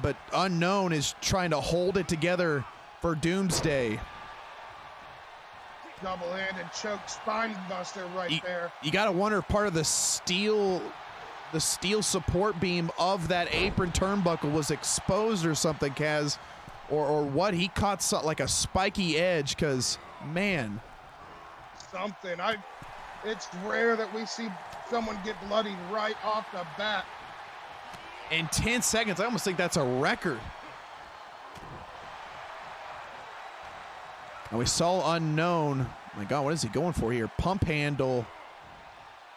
but Unknown is trying to hold it together for Doomsday. Double-handed choke spine buster right there. You gotta wonder if part of the steel support beam of that apron turnbuckle was exposed or something, Kaz, or what. He caught like a spiky edge, because man, something. It's rare that we see someone get bloodied right off the bat. In 10 seconds, I almost think that's a record. And we saw Unknown My God, what is he going for here? Pump handle.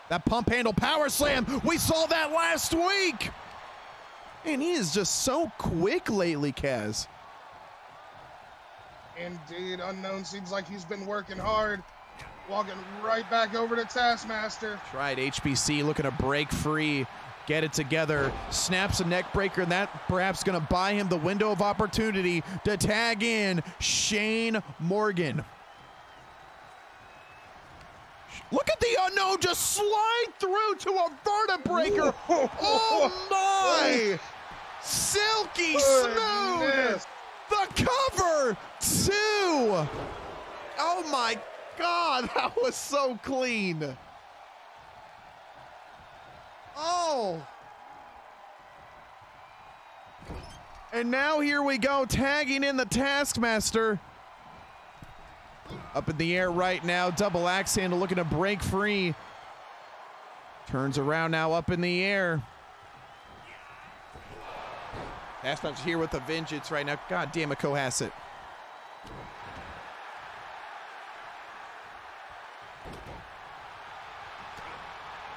That pump handle power slam. We saw that last week. And he is just so quick lately, Kaz. Indeed, Unknown seems like he's been working hard. Walking right back over to Taskmaster. Tried HBC looking to break free. Get it together. Snaps a neck breaker, and that perhaps going to buy him the window of opportunity to tag in Shane Morgan. Look at the Unknown just slide through to a vertebreaker. Oh my! Silky smooth. The cover two. Oh my God, that was so clean. Oh. And now here we go, tagging in the Taskmaster. Up in the air right now, double axe handle looking to break free. Turns around now, up in the air. Taskmaster's here with a vengeance right now. God damn it, Cohasset.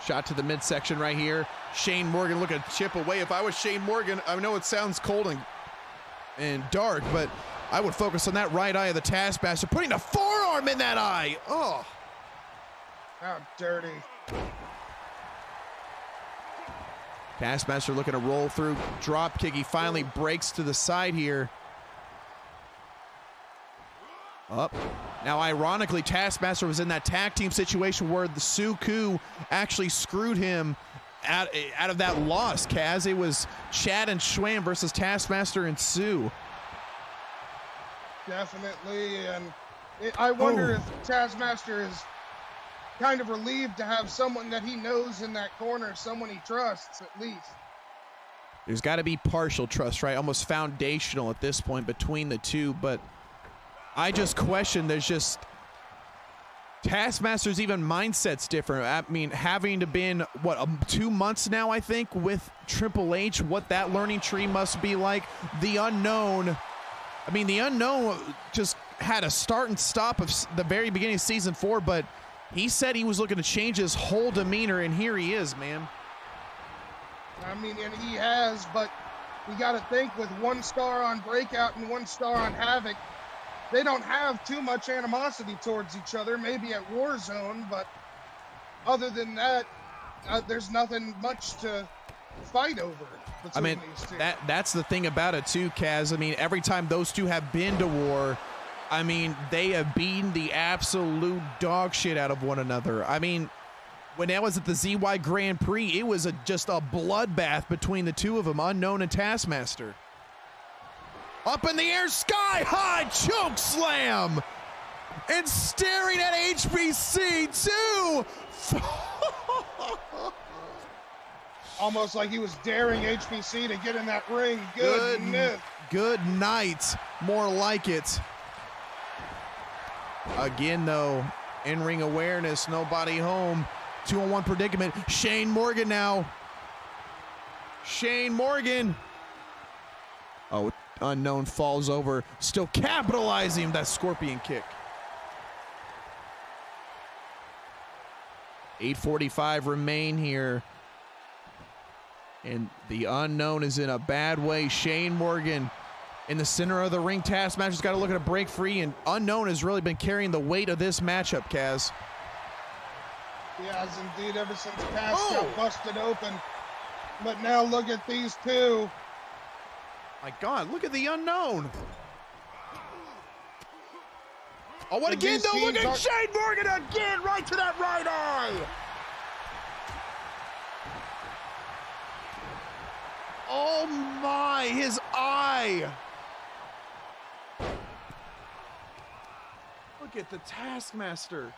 Shot to the midsection right here. Shane Morgan looking to chip away. If I was Shane Morgan, I know it sounds cold and dark, but I would focus on that right eye of the Taskmaster, putting a forearm in that eye. Oh. How dirty. Taskmaster looking to roll through, drop kick. He finally breaks to the side here. Up. Now, ironically, Taskmaster was in that tag team situation where the TsuKu actually screwed him out of that loss, Kaz. It was Chad and SHWAMM versus Taskmaster and Sue. Definitely, and I wonder if Taskmaster is kind of relieved to have someone that he knows in that corner, someone he trusts at least. There's got to be partial trust, right? Almost foundational at this point between the two, but I just question, there's just Taskmaster's even mindset's different. I mean, having to been, what, 2 months now, I think, with Triple H, what that learning tree must be like. The Unknown, I mean, the Unknown just had a start and stop of the very beginning of season 4, but he said he was looking to change his whole demeanor, and here he is, man. I mean, and he has, but you got to think with 1 star on Breakout and 1 star on Havoc, they don't have too much animosity towards each other, maybe at Warzone, but other than that, there's nothing much to fight over between these two. That's the thing about it too, Kaz. I mean, every time those two have been to war, I mean, they have beaten the absolute dog shit out of one another. I mean, when that was at the ZY Grand Prix, it was just a bloodbath between the two of them, Unknown and Taskmaster. Up in the air, sky high choke slam, and staring at HBC too. Almost like he was daring HBC to get in that ring. Good night, more like it. Again though, in-ring awareness, nobody home. 2-on-1 predicament. Shane Morgan now. Shane Morgan. Oh, Unknown falls over, still capitalizing that scorpion kick. 8:45 remain here. And the Unknown is in a bad way. Shane Morgan in the center of the ring. Taskmaster's got to look at a break free, and Unknown has really been carrying the weight of this matchup, Kaz. He has indeed, ever since Taz got busted open. But now look at these two. My God, look at the Unknown. Oh, what again, though? Look at Shane Morgan again, right to that right eye. Oh my, his eye. Look at the Taskmaster.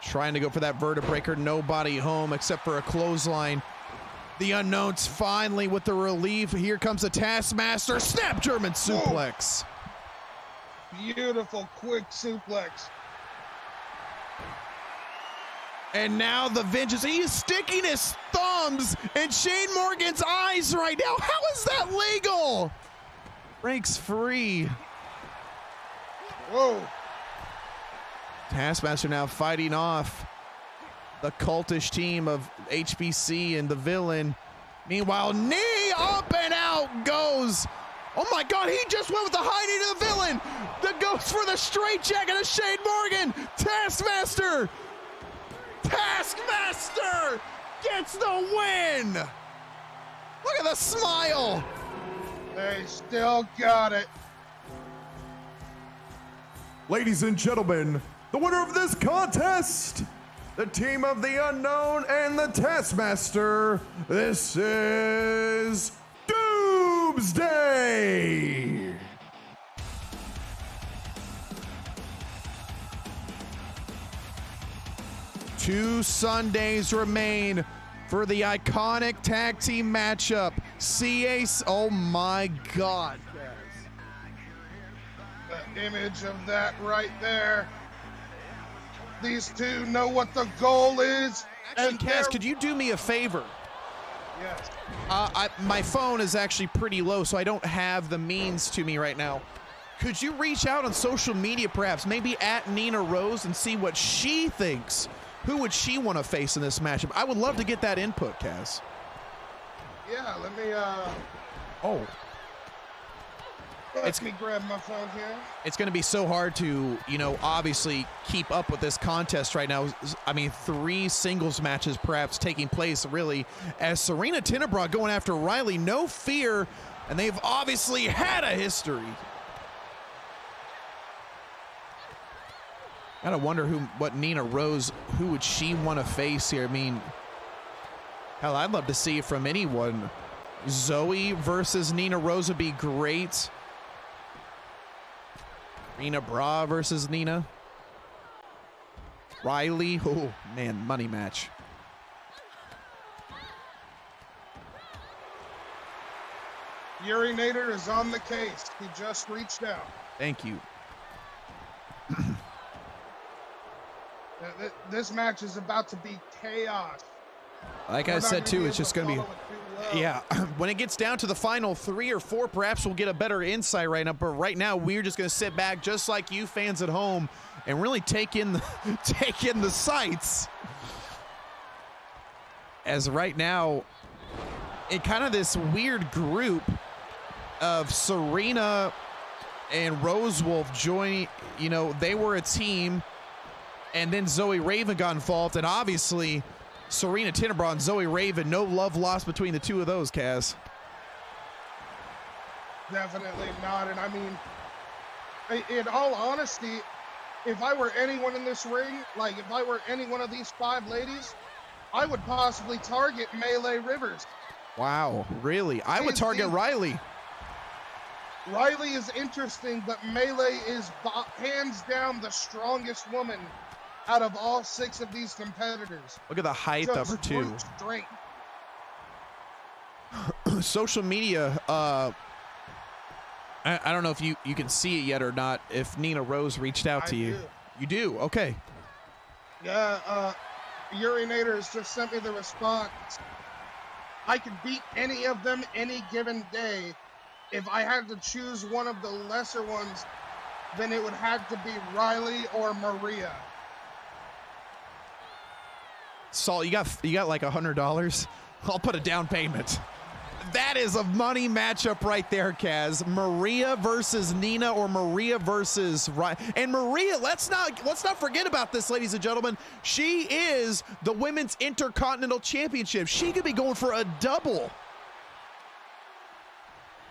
Trying to go for that vertebreaker, nobody home except for a clothesline. The Unknown's finally with the relief. Here comes the Taskmaster, snap German suplex. Beautiful, quick suplex. And now the vengeance. He is sticking his thumbs in Shane Morgan's eyes right now. How is that legal? breaks free. Whoa. Taskmaster now fighting off the cultish team of HBC and the villain. Meanwhile, knee up and out goes. Oh my God, he just went with the high knee to the villain. That goes for the straight jacket of Shane Morgan. Taskmaster gets the win. Look at the smile. They still got it. Ladies and gentlemen, the winner of this contest, the team of the Unknown and the Taskmaster, this is DOOMSDAY! Two Sundays remain for the iconic tag team matchup. Oh my God. The image of that right there. These two know what the goal is. Actually, Kaz, could you do me a favor? Yes. My phone is actually pretty low, so I don't have the means to me right now. Could you reach out on social media, perhaps, maybe at Nina Rose, and see what she thinks? Who would she want to face in this matchup? I would love to get that input, Kaz. Yeah, let me let me grab my phone here. It's going to be so hard to, obviously keep up with this contest right now. I mean, 3 singles matches perhaps taking place, really, as Serena Tenebra going after Riley. No fear, and they've obviously had a history. Gotta wonder what Nina Rose, who would she want to face here? I mean, hell, I'd love to see it from anyone. Zoe versus Nina Rose would be great. Rena Bra versus Nina. Riley, oh man, money match. Urinator is on the case. He just reached out. Thank you. This match is about to be chaos. Like I said too, it's just going to be, yeah, when it gets down to the final 3 or 4, perhaps we'll get a better insight right now, but right now we're just going to sit back just like you fans at home and really take in the sights. As right now, in kind of this weird group of Serena and Rosewolf joining, they were a team, and then Zoe Raven got involved, and obviously Serena Tenebra and Zoe Raven, no love lost between the two of those, Kaz. Definitely not. And I mean, in all honesty, if I were anyone in this ring, like if I were any one of these 5 ladies, I would possibly target Melee Rivers. Wow, really? I would target Riley. Riley is interesting, but Melee is hands down the strongest woman out of all 6 of these competitors. Look at the height of her too. Strength. Social media, I don't know if you can see it yet or not, if Nina Rose reached out to you. You do? Okay. Yeah, Urinator has just sent me the response. I could beat any of them any given day. If I had to choose one of the lesser ones, then it would have to be Riley or Maria. Saul, you got like $100? I'll put a down payment. That is a money matchup right there, Kaz. Maria versus Nina, or Maria versus Riley. And Maria, let's not forget about this, ladies and gentlemen. She is the Women's Intercontinental Championship. She could be going for a double.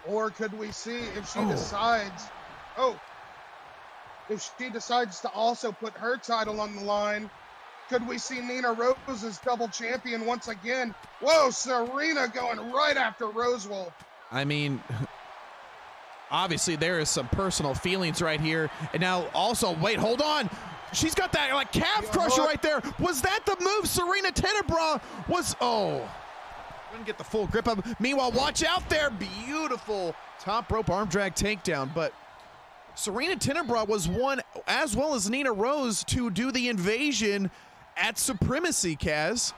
Or could we see if she decides, if she decides to also put her title on the line, could we see Nina Rose as double champion once again? Whoa, Serena going right after Rosewolf. I mean, obviously there is some personal feelings right here. And now also, wait, hold on. She's got that like calf crusher right there. Was that the move Serena Tenebra was? Couldn't get the full grip of it. Meanwhile, watch out there. Beautiful top rope arm drag takedown. But Serena Tenebra was one, as well as Nina Rose, to do the invasion at Supremacy, Kaz.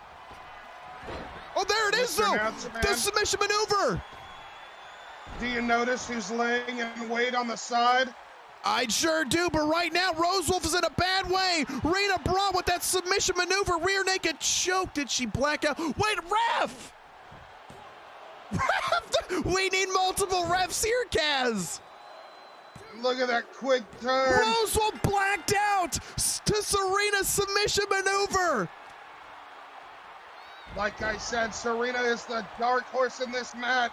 Oh, there it is, though. The submission maneuver. Do you notice who's laying in wait on the side? I sure do, but right now, Rosewolf is in a bad way. Rena Braun with that submission maneuver, rear naked choke. Did she black out? Wait, ref! Ref! We need multiple refs here, Kaz. Look at that quick turn. Rosewolf blacked out to Serena's submission maneuver. Like I said, Serena is the dark horse in this match.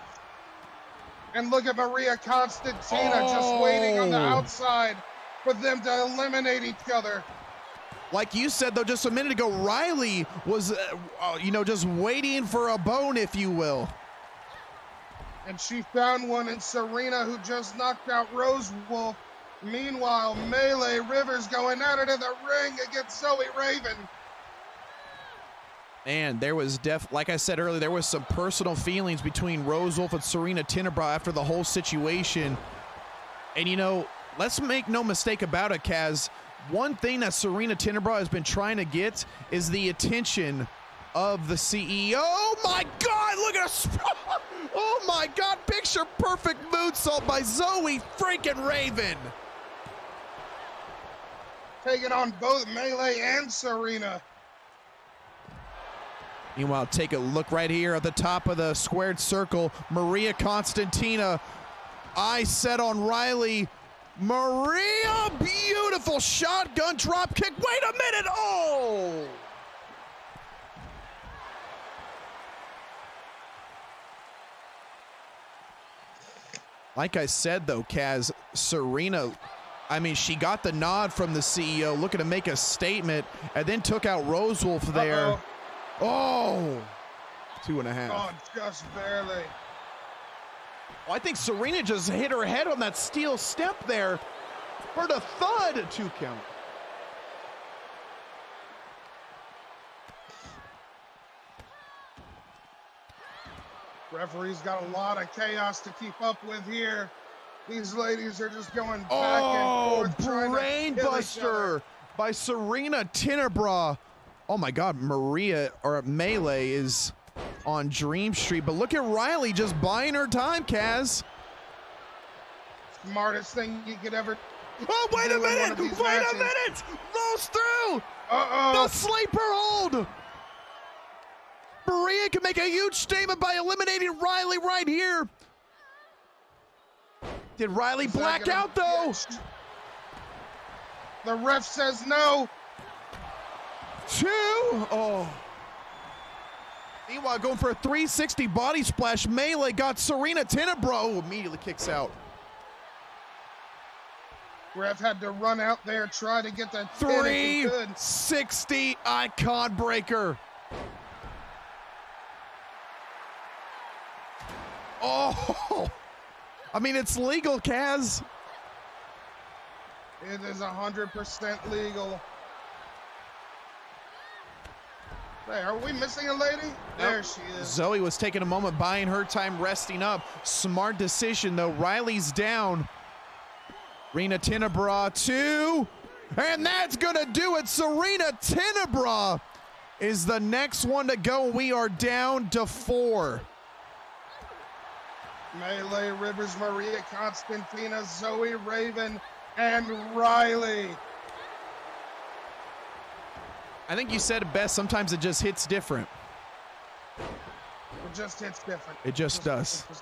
And look at Maria Constantina just waiting on the outside for them to eliminate each other. Like you said, though, just a minute ago, Riley was, just waiting for a bone, if you will. And she found one in Serena, who just knocked out Rosewolf. Meanwhile, Melee Rivers going at it in the ring against Zoe Raven. And there was like I said earlier, there was some personal feelings between Rosewolf and Serena Tenebra after the whole situation. And let's make no mistake about it, Kaz. One thing that Serena Tenebra has been trying to get is the attention of the CEO. Oh my God, look at us. Oh my God, picture perfect moonsault by Zoe freaking Raven. Taking on both Melee and Serena. Meanwhile, take a look right here at the top of the squared circle. Maria Constantina, eye set on Riley. Maria, beautiful shotgun drop kick. Wait a minute, oh! Like I said, though, Kaz, Serena, she got the nod from the CEO, looking to make a statement, and then took out Rosewolf there. Uh-oh. Oh, 2.5. Oh, just barely. I think Serena just hit her head on that steel step there. Heard a thud. 2 count. Referee's got a lot of chaos to keep up with here. These ladies are just going back Oh, and forth. brain buster by Serena Tenebra. Oh my God, Melee is on Dream Street, but look at Riley just buying her time, Kaz. Smartest thing you could ever. Oh, wait a minute! Wait a minute! Rolls through! The sleeper hold! Maria can make a huge statement by eliminating Riley right here. Did Riley black out, though? The ref says no. 2. Oh. Meanwhile, going for a 360 body splash. Melee got Serena Tenebra. Oh, immediately kicks out. Ref had to run out there, try to get that 360 icon breaker. Oh, it's legal, Kaz. It is 100% legal. Hey, are we missing a lady? Nope. There she is. Zoe was taking a moment, buying her time, resting up. Smart decision, though. Riley's down. Serena Tenebra 2. And that's going to do it. Serena Tenebra is the next one to go. We are down to 4. Melee Rivers, Maria Constantina, Zoe Raven, and Riley. I think you said it best. Sometimes it just hits different. It just hits different. It just does. It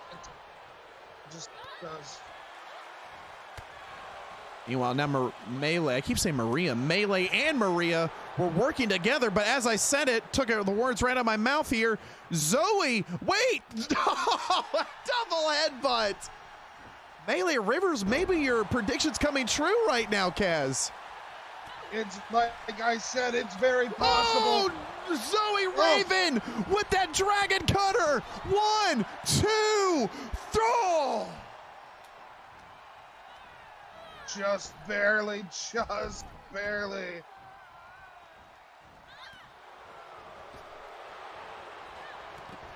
just does. Meanwhile, now Melee, I keep saying Maria. Melee and Maria were working together, but as I said it, took the words right out of my mouth here. Zoe, wait! Double headbutt! Melee Rivers, maybe your prediction's coming true right now, Kaz. It's like I said, it's very possible. Oh, Zoe Raven with that dragon cutter. 1, 2, throw! Just barely, just barely.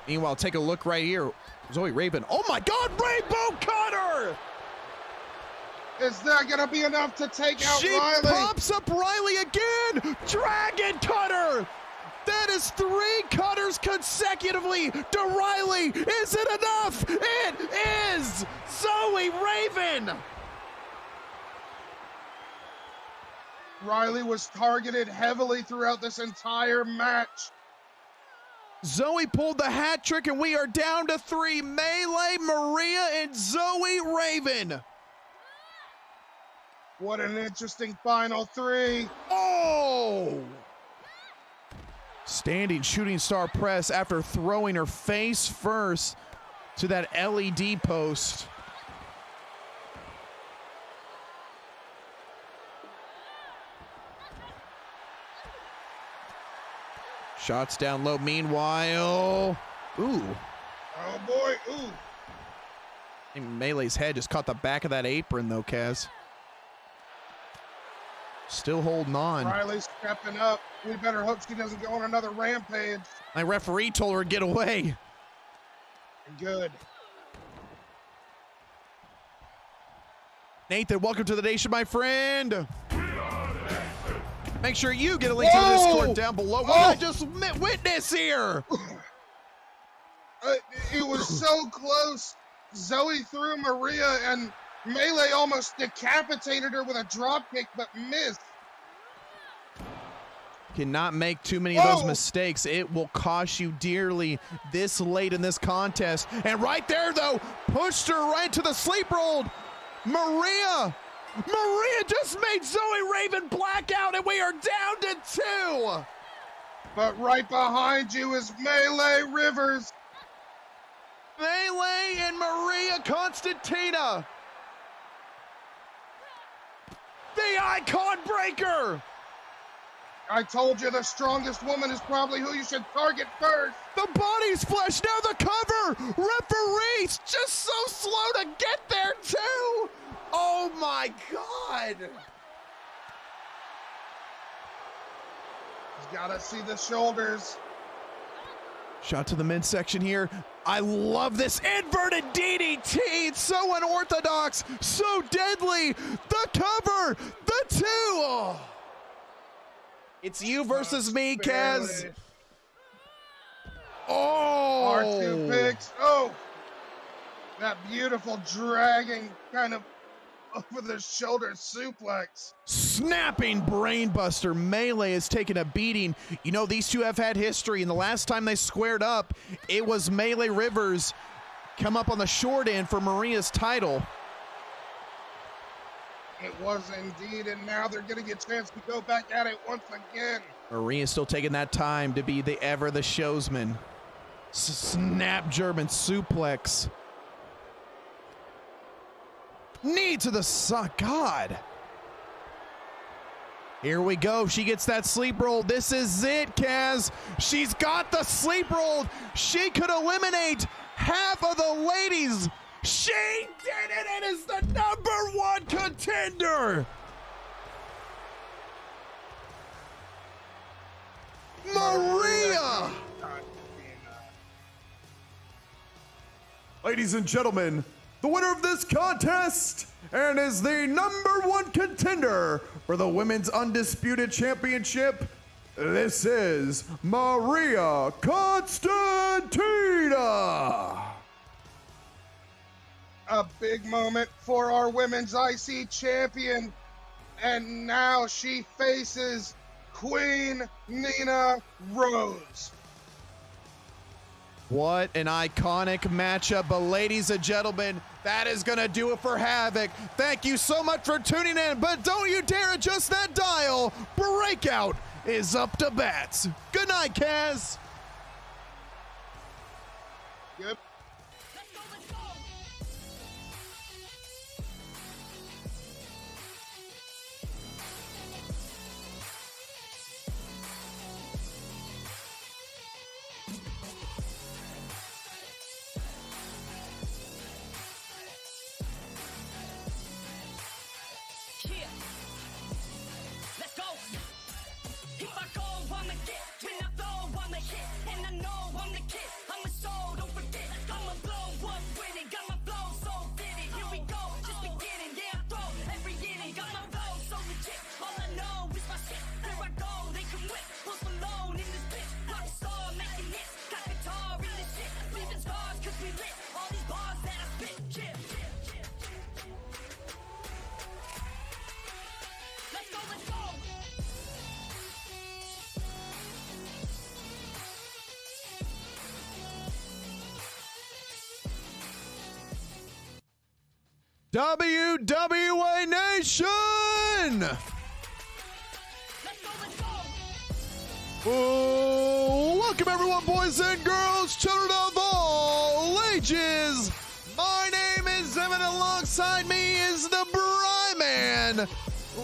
Meanwhile, take a look right here. Zoe Raven. Oh my God, Rainbow Cutter! Is that gonna be enough to take out Riley? She pops up Riley again! Dragon Cutter! That is 3 cutters consecutively to Riley. Is it enough? It is Zoe Raven. Riley was targeted heavily throughout this entire match. Zoe pulled the hat trick, and we are down to 3. Melee, Maria, and Zoe Raven. What an interesting final 3. Oh! Standing shooting star press after throwing her face first to that LED post. Shots down low. Meanwhile, ooh. Oh boy, ooh. I think Melee's head just caught the back of that apron though, Kaz. Still holding on. Riley's stepping up. We better hope she doesn't go on another rampage. My referee told her to get away. Good. Nathan, welcome to the nation, my friend. Make sure you get a link to the Discord down below. What I just witnessed here. It was so close. Zoe threw Maria, and Melee almost decapitated her with a dropkick, but missed. Cannot make too many of those mistakes. It will cost you dearly this late in this contest. And right there, though, pushed her right to the sleep hold. Maria just made Zoe Raven black out, and we are down to 2. But right behind you is Melee Rivers. Melee and Maria Constantina. The Icon Breaker. I told you the strongest woman is probably who you should target first. The body's flesh, now the cover. Referees just so slow to get there too. Oh my God. He's gotta see the shoulders. Shot to the midsection here. I love this inverted DDT. It's so unorthodox, so deadly. The cover, the 2. Oh. It's you versus me, Kaz. Oh. R2 picks. Oh. That beautiful dragging kind of over the shoulder suplex. Snapping brainbuster. Melee is taking a beating. You know, these two have had history, and the last time they squared up, it was Melee Rivers come up on the short end for Maria's title. It was indeed, and now they're getting a chance to go back at it once again. Maria's still taking that time to be the showsman. Snap German suplex. Knee to the side. God. Here we go. She gets that sleep roll. This is it, Kaz. She's got the sleep roll. She could eliminate half of the ladies. She did it. It is the #1 contender. Maria. Ladies and gentlemen, the winner of this contest and is the #1 contender for the Women's Undisputed Championship, this is Maria Constantina. A big moment for our Women's IC champion. And now she faces Queen Nina Rose. What an iconic matchup, but ladies and gentlemen, that is going to do it for Havoc. Thank you so much for tuning in, but don't you dare adjust that dial. Breakout is up to bats. Good night, Kaz. Yep. When I throw, I'm a hit, and I know I'm the kid. I'm a soul, don't forget. WWA Nation! Welcome everyone, boys and girls, children of all ages. My name is Evan, alongside me is the Bryman.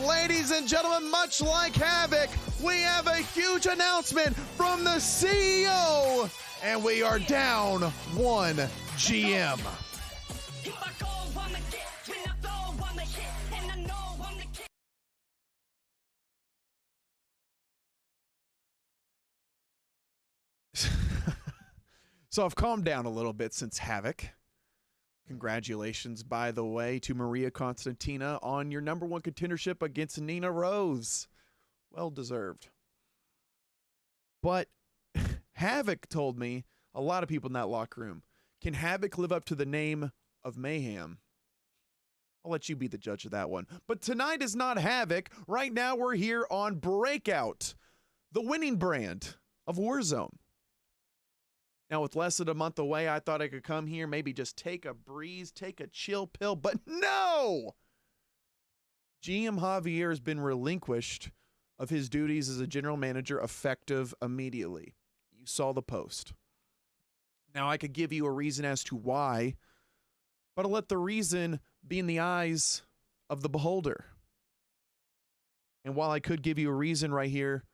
Ladies and gentlemen, much like Havoc, we have a huge announcement from the CEO, and we are down one GM. So I've calmed down a little bit since Havoc. Congratulations, by the way, to Maria Constantina on your #1 contendership against Nina Rose. Well deserved. But Havoc told me, a lot of people in that locker room, can Havoc live up to the name of Mayhem? I'll let you be the judge of that one. But tonight is not Havoc. Right now we're here on Breakout, the winning brand of Warzone. Now, with less than a month away, I thought I could come here, maybe just take a breeze, take a chill pill, but no! GM Javier has been relinquished of his duties as a general manager effective immediately. You saw the post. Now, I could give you a reason as to why, but I'll let the reason be in the eyes of the beholder. And while I could give you a reason right here,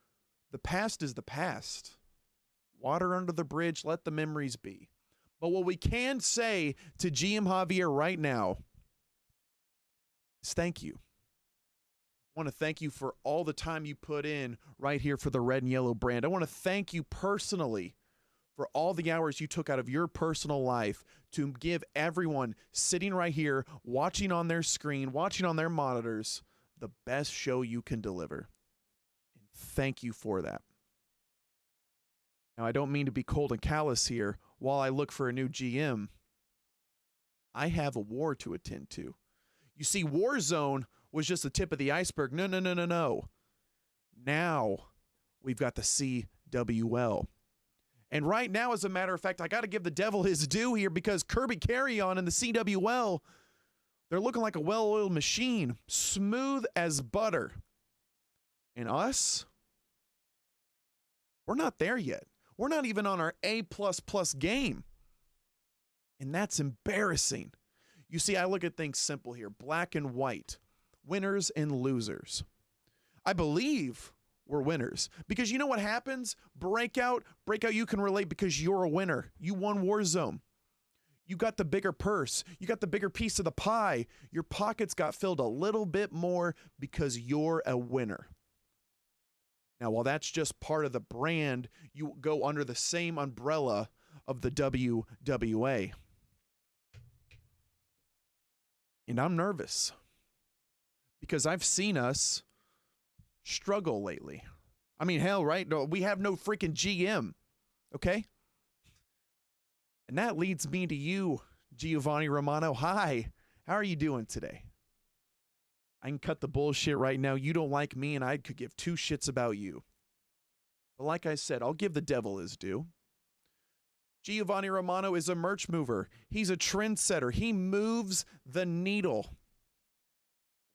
the past is the past. Water under the bridge, let the memories be. But what we can say to GM Javier right now is thank you. I want to thank you for all the time you put in right here for the red and yellow brand. I want to thank you personally for all the hours you took out of your personal life to give everyone sitting right here, watching on their screen, watching on their monitors, the best show you can deliver. And thank you for that. Now, I don't mean to be cold and callous here. While I look for a new GM, I have a war to attend to. You see, Warzone was just the tip of the iceberg. No. Now, we've got the CWL. And right now, as a matter of fact, I got to give the devil his due here because Kirby Carry On and the CWL, they're looking like a well-oiled machine, smooth as butter. And us, we're not there yet. We're not even on our A++ game. And that's embarrassing. You see, I look at things simple here. Black and white. Winners and losers. I believe we're winners. Because you know what happens? Breakout, you can relate because you're a winner. You won Warzone. You got the bigger purse. You got the bigger piece of the pie. Your pockets got filled a little bit more because you're a winner. Now, while that's just part of the brand, you go under the same umbrella of the WWA. And I'm nervous because I've seen us struggle lately. I mean, hell, right? No, we have no freaking GM, okay? And that leads me to you, Giovanni Romano. Hi, how are you doing today? I can cut the bullshit right now. You don't like me, and I could give two shits about you. But like I said, I'll give the devil his due. Giovanni Romano is a merch mover. He's a trendsetter. He moves the needle.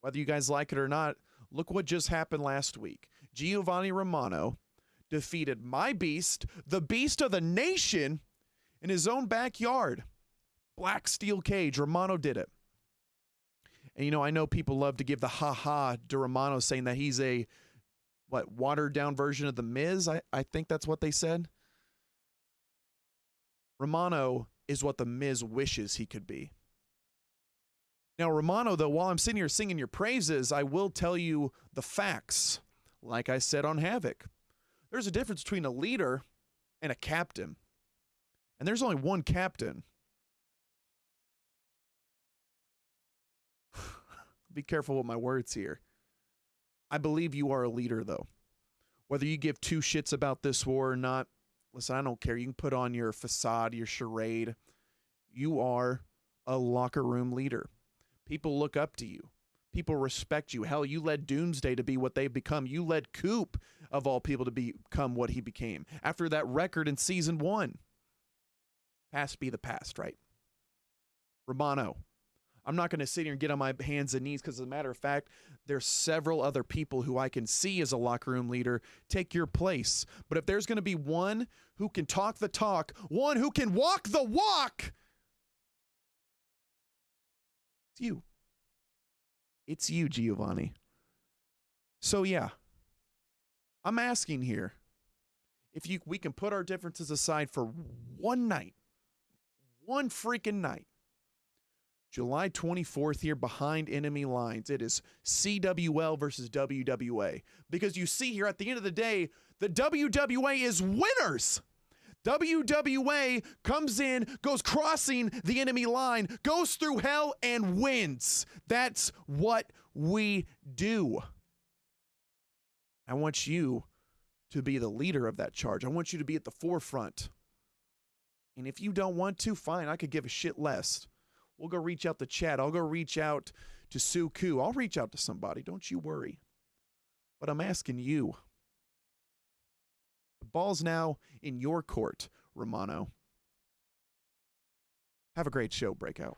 Whether you guys like it or not, look what just happened last week. Giovanni Romano defeated my beast, the beast of the nation, in his own backyard. Black steel cage. Romano did it. And, you know, I know people love to give the ha-ha to Romano, saying that he's a, watered-down version of The Miz? I think that's what they said. Romano is what The Miz wishes he could be. Now, Romano, though, while I'm sitting here singing your praises, I will tell you the facts. Like I said on Havoc, there's a difference between a leader and a captain. And there's only one captain. Be careful with my words here. I believe you are a leader, though. Whether you give two shits about this war or not, listen, I don't care. You can put on your facade, your charade. You are a locker room leader. People look up to you. People respect you. Hell, you led Doomsday to be what they've become. You led Coop, of all people, to become what he became. After that record in Season 1. Past be the past, right? Romano, I'm not going to sit here and get on my hands and knees because, as a matter of fact, there's several other people who I can see as a locker room leader take your place. But if there's going to be one who can talk the talk, one who can walk the walk, it's you. It's you, Giovanni. So, yeah, I'm asking here if we can put our differences aside for one night, one freaking night. July 24th here behind enemy lines. It is CWL versus WWA. Because you see here at the end of the day, the WWA is winners. WWA comes in, goes crossing the enemy line, goes through hell and wins. That's what we do. I want you to be the leader of that charge. I want you to be at the forefront. And if you don't want to, fine, I could give a shit less. We'll go reach out to Chad. I'll go reach out to TsuKu. I'll reach out to somebody. Don't you worry. But I'm asking you. The ball's now in your court, Romano. Have a great show, Breakout.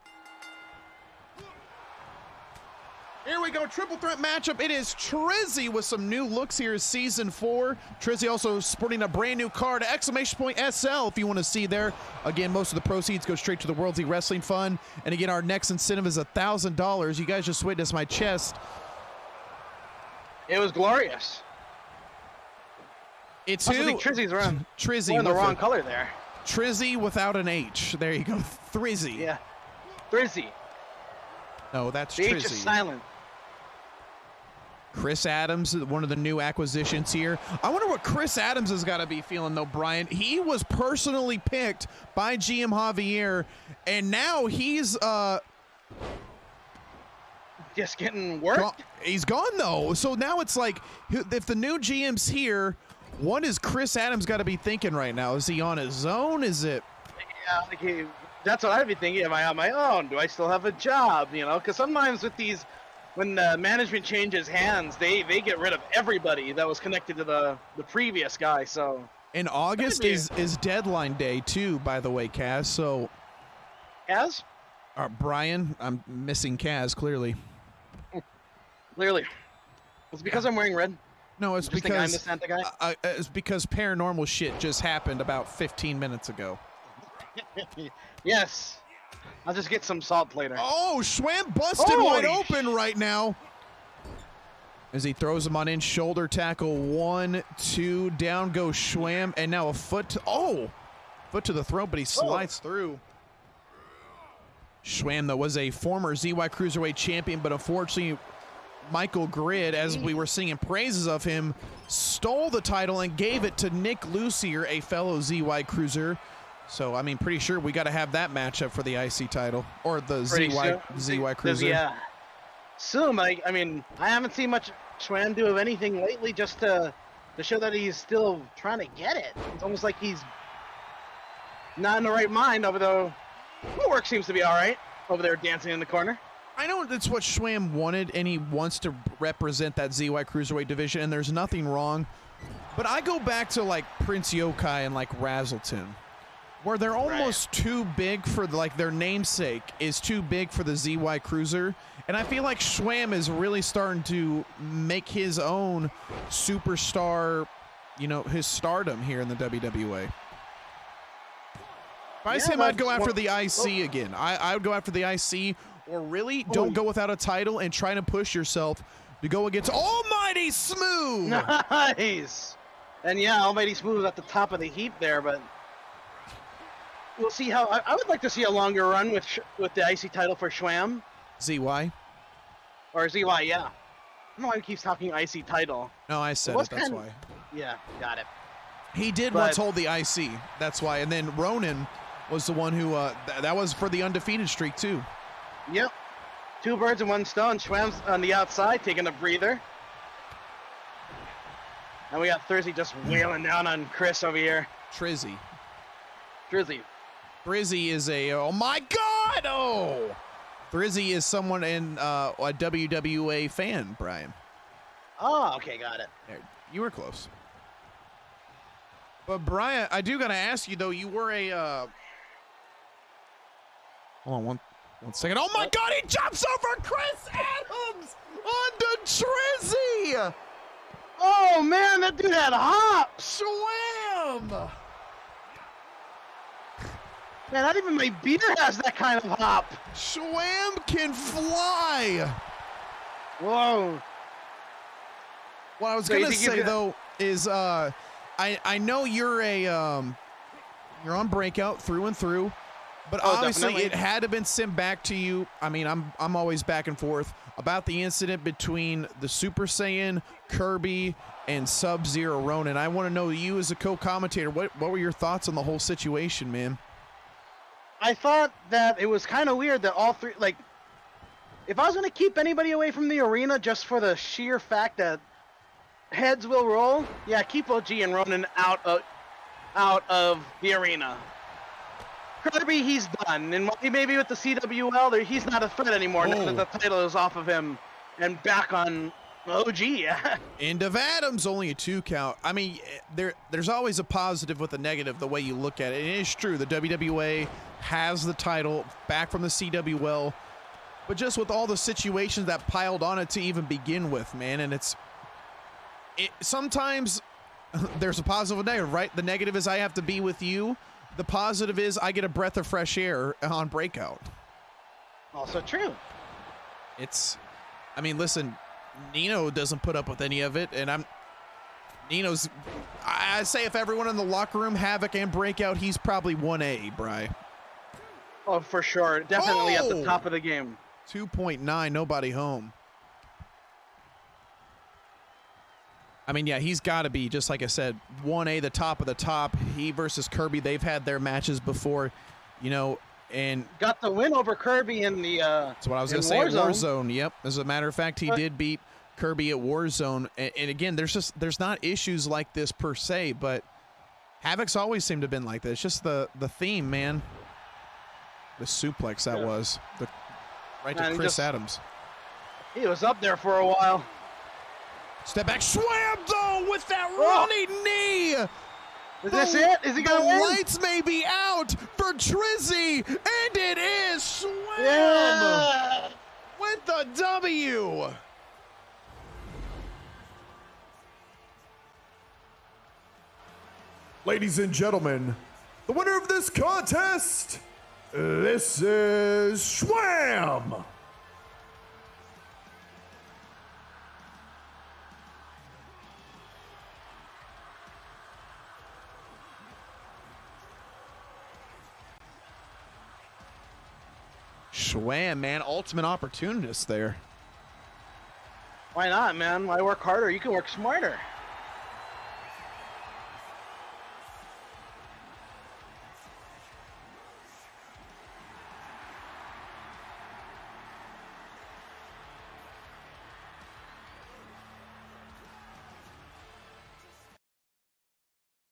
Here we go, triple threat matchup. It is Trzzey with some new looks here, Season 4. Trzzey also sporting a brand new card, exclamation point SL if you want to see there. Again, most of the proceeds go straight to the WorldZY Wrestling Fund. And again, our next incentive is $1,000. You guys just witnessed my chest. It was glorious. It's I who? think Trzzey's around. Trzzey in the with wrong color there. Trzzey without an H. There you go, Trzzey. Yeah, Trzzey. No, that's The Trzzey. H is silent. Chris Adams, one of the new acquisitions here. I wonder what Chris Adams has got to be feeling, though, Brian. He was personally picked by GM Javier, and now he's just getting worked. He's gone, though. So now it's like, if the new GM's here, what is Chris Adams got to be thinking right now? Is he on his own? Is it? Yeah, like that's what I'd be thinking. Am I on my own? Do I still have a job? You know, because sometimes with these, when management changes hands, they get rid of everybody that was connected to the previous guy. So in August is deadline day too, by the way, Kaz. So Kaz? Brian, I'm missing Kaz clearly. Clearly. It's because I'm wearing red. No, it's because I'm the Santa guy. It's because paranormal shit just happened about 15 minutes ago. Yes. I'll just get some salt later. Oh, SHWAMM busted wide open right now. As he throws him on in, shoulder tackle, 1, 2, down goes SHWAMM, and now a foot to the throat, but he slides through. SHWAMM, though, was a former ZY Cruiserweight champion, but unfortunately, Michael Grid, as we were singing praises of him, stole the title and gave it to Nick Lucier, a fellow ZY Cruiser. So, I mean, pretty sure we got to have that matchup for the IC title, or the ZY Cruiser. Yeah. Soon, I mean, I haven't seen much SHWAMM do of anything lately, just to show that he's still trying to get it. It's almost like he's not in the right mind, although footwork seems to be all right over there dancing in the corner. I know that's what SHWAMM wanted, and he wants to represent that ZY Cruiserweight division, and there's nothing wrong. But I go back to, like, Prince Yokai and, like, Razzleton, where they're almost too big for, like, their namesake is too big for the ZY Cruiser. And I feel like SHWAMM is really starting to make his own superstar, you know, his stardom here in the WWA. If I was him, I'd go after the IC again. I would go after the IC, or really don't go without a title and try to push yourself to go against Almighty Smooth. Nice. And yeah, Almighty Smooth at the top of the heap there, but we'll see how. I would like to see a longer run with the IC title for SHWAMM. ZY? Or ZY, yeah. I don't know why he keeps talking IC title. No, I said it, that's why. Yeah, got it. He did once hold the IC, that's why. And then Ronan was the one who, that was for the undefeated streak too. Yep. 2 birds and 1 stone. SHWAMM's on the outside, taking a breather. And we got Trzzey just wailing down on Chris over here. Trzzey. Trzzey is a, oh my God, oh! Trzzey is someone in a WWA fan, Brian. Oh, okay, got it. There, you were close. But Brian, I do gotta ask you though, you were a, hold on 1 second. Oh my God, he jumps over Chris Adams onto Trzzey. Oh man, that dude had hops. SHWAMM. Man, not even my beer has that kind of hop. SHWAMM can fly. Whoa. What I was So you gonna think you say could- though is I know you're you're on Breakout through and through, but Oh, obviously definitely. it had to been sent back to you. I mean, I'm always back and forth about the incident between the Super Saiyan, Kirby, and Sub-Zero Ronin. I want to know, you as a co-commentator, what were your thoughts on the whole situation, man? I thought that it was kind of weird that all three, like, if I was going to keep anybody away from the arena just for the sheer fact that heads will roll, yeah, keep OG and Ronin out of the arena. Kirby, he's done, and maybe with the CWL, he's not a threat anymore now that the title is off of him and back on OG. End of Adams, only a 2 count. I mean, there's always a positive with a negative the way you look at it. It is true, the WWA has the title back from the CWL, but just with all the situations that piled on it to even begin with, man, and sometimes there's a positive and negative, right? The negative is I have to be with you. The positive is I get a breath of fresh air on Breakout. Also true. I mean, listen, Nino doesn't put up with any of it, and I say if everyone in the locker room, Havoc and Breakout, he's probably 1A, Bri. Oh, for sure. Definitely at the top of the game. 2.9, nobody home. I mean, yeah, he's got to be, just like I said, 1A, the top of the top. He versus Kirby, they've had their matches before, you know, and got the win over Kirby in the that's what I was going to say, at Warzone. Yep. As a matter of fact, he did beat Kirby at Warzone. And again, there's not issues like this per se, but Havoc's always seemed to have been like this. It's just the theme, man. The suplex that was. Right to Chris Adams. He was up there for a while. Step back, SHWAMM though with that running knee. Is this it? Is he gonna win? The lights may be out for Trzzey, and it is SHWAMM with the W. Ladies and gentlemen, the winner of this contest, this is SHWAMM. SHWAMM, man, ultimate opportunist there. Why not, man? Why work harder? You can work smarter.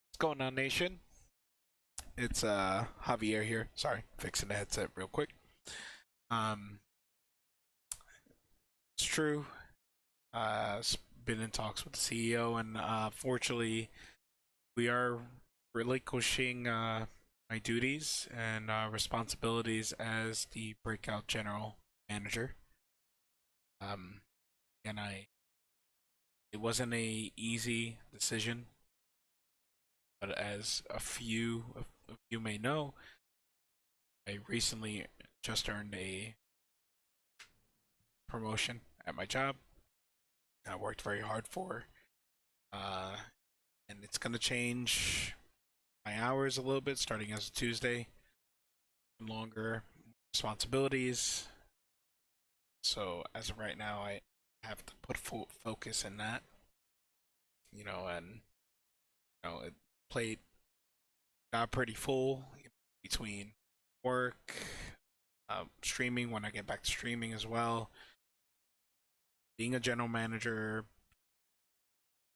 What's going on, nation? It's Javier here. Sorry, fixing the headset real quick. It's true. Been in talks with the CEO, and fortunately, we are relinquishing my duties and responsibilities as the Breakout General Manager. And it wasn't a easy decision, but as a few of you may know, I recently just earned a promotion at my job. I worked very hard for, and it's gonna change my hours a little bit starting as a Tuesday. Longer responsibilities. So as of right now, I have to put full focus in that. You know, and it played got pretty full between work, streaming when I get back to streaming as well, being a general manager,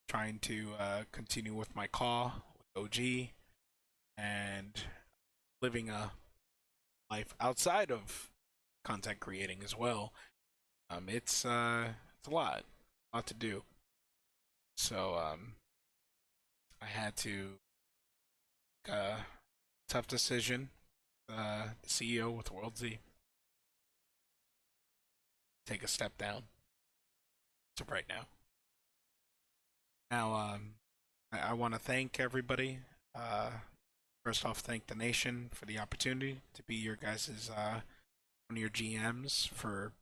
trying to continue with my call with OG, and living a life outside of content creating as well. It's a lot to do. So I had to make a tough decision. The CEO with WorldZY take a step down. So right now. Now, I want to thank everybody. First off, thank the nation for the opportunity to be your guys' one of your GMs for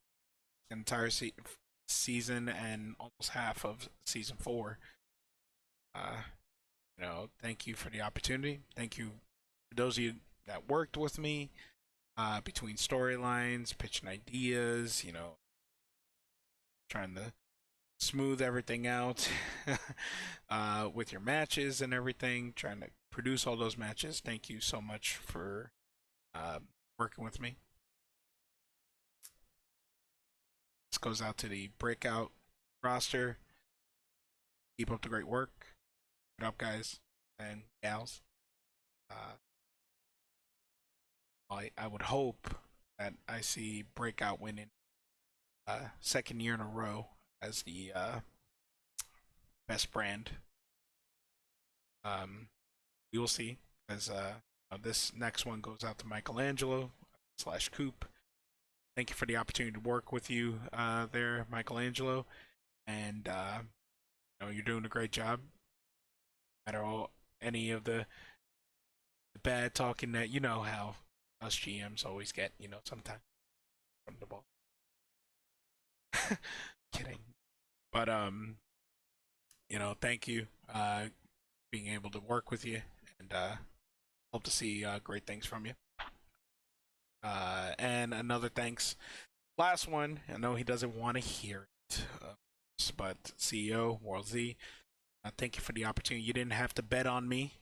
the entire season and almost half of season 4. Thank you for the opportunity. Thank you for those of you that worked with me between storylines, pitching ideas, trying to smooth everything out with your matches and everything, trying to produce all those matches. Thank you so much for working with me. This goes out to the Breakout roster. Keep up the great work. Good up, guys and gals. I would hope that I see Breakout winning second year in a row as the best brand. We will see, as this next one goes out to Michelangelo / Coop. Thank you for the opportunity to work with you there, Michelangelo, and you're doing a great job. No matter any of the bad talking that how us GMs always get, sometimes from the ball. Kidding. But thank you being able to work with you, and hope to see great things from you. And another thanks, last one, I know he doesn't want to hear it, but CEO WorldZY, thank you for the opportunity. You didn't have to bet on me,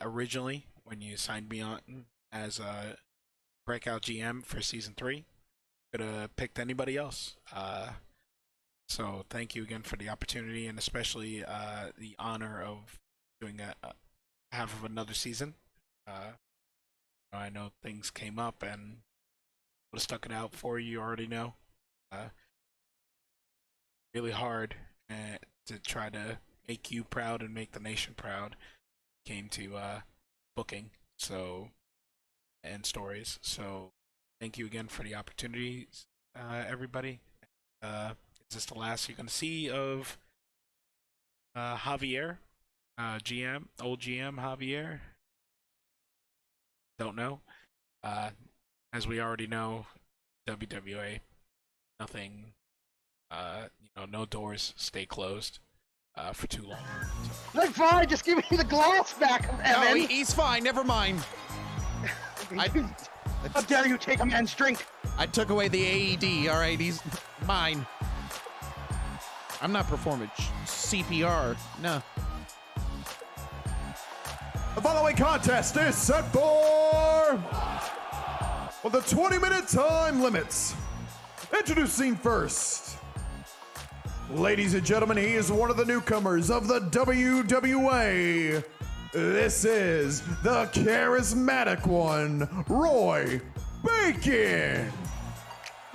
originally when you signed me on as a Breakout GM for season 3. Could have picked anybody else. So thank you again for the opportunity, and especially the honor of doing half of another season. I know things came up and would have stuck it out for you. You already know. Really hard to try to make you proud and make the nation proud. Came to booking and stories. So thank you again for the opportunities, everybody. Is this the last you're going to see of Javier, GM, old GM Javier? Don't know. As we already know, WWA, nothing, no doors stay closed for too long. That's fine. Just give me the glass back, Evan. No, he's fine. Never mind. How dare you take a man's drink? I took away the AED. All right, he's mine. I'm not performing CPR. No. The following contest is set for the 20-minute time limits. Introducing first, ladies and gentlemen, he is one of the newcomers of the WWA. This is the charismatic one, Roy Bacon.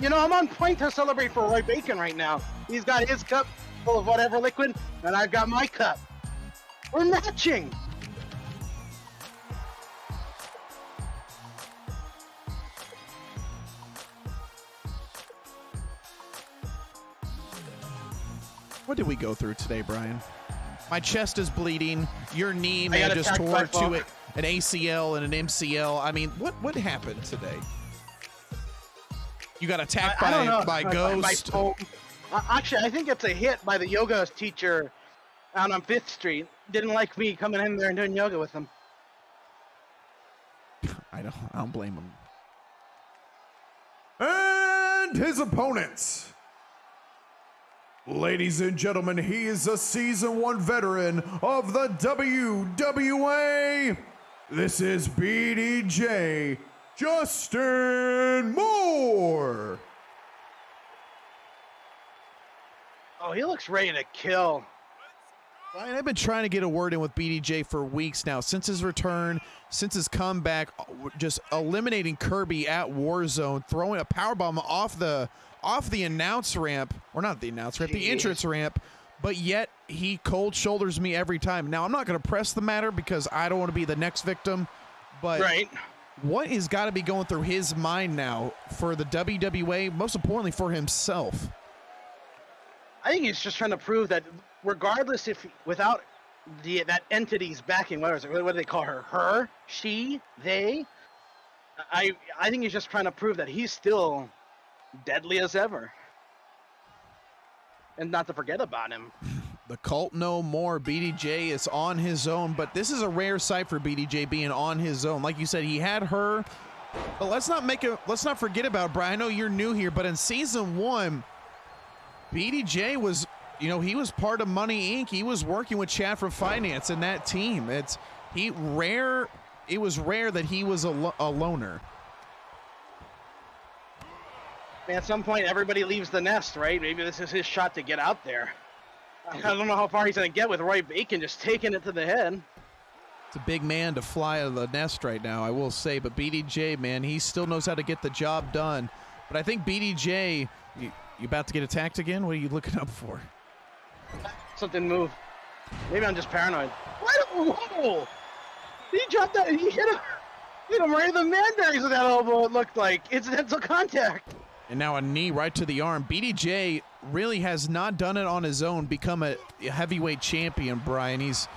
I'm on point to celebrate for Roy Bacon right now. He's got his cup full of whatever liquid, and I've got my cup. We're matching. What did we go through today, Brian? My chest is bleeding. Your knee may have just tore to it, an ACL and an MCL. I mean, what happened today? You got attacked by Ghost. Actually, I think it's a hit by the yoga teacher out on 5th Street. Didn't like me coming in there and doing yoga with him. I don't blame him. And his opponents. Ladies and gentlemen, he is a Season 1 veteran of the WWA. This is BDJ Justin Moore. Oh, he looks ready to kill. Brian, I've been trying to get a word in with BDJ for weeks now. Since his return, since his comeback, just eliminating Kirby at Warzone, throwing a powerbomb off the announce ramp, or not the announce ramp, the entrance ramp, but yet he cold shoulders me every time. Now, I'm not going to press the matter because I don't want to be the next victim, but right. What has got to be going through his mind now for the WWA, most importantly for himself? I think he's just trying to prove that regardless if without that entity's backing, what do they call her? Her, she, they. I think he's just trying to prove that he's still deadly as ever, and not to forget about him. The cult no more. BDJ is on his own, but this is a rare sight for BDJ being on his own. Like you said, he had her, but let's not forget about Brian. I know you're new here, but in season 1, BDJ was, he was part of Money Inc. He was working with Chad from Finance and that team. It was rare that he was a loner. At some point, everybody leaves the nest, right? Maybe this is his shot to get out there. I don't know how far he's going to get with Roy Bacon just taking it to the head. It's a big man to fly out of the nest right now, I will say. But BDJ, man, he still knows how to get the job done. But I think BDJ, you about to get attacked again? What are you looking up for? Something move. Maybe I'm just paranoid. Whoa! He dropped that. He hit him right in the man-berries with that elbow, it looked like. Incidental contact. And now a knee right to the arm. BDJ really has not done it on his own, become a heavyweight champion, Brian. He's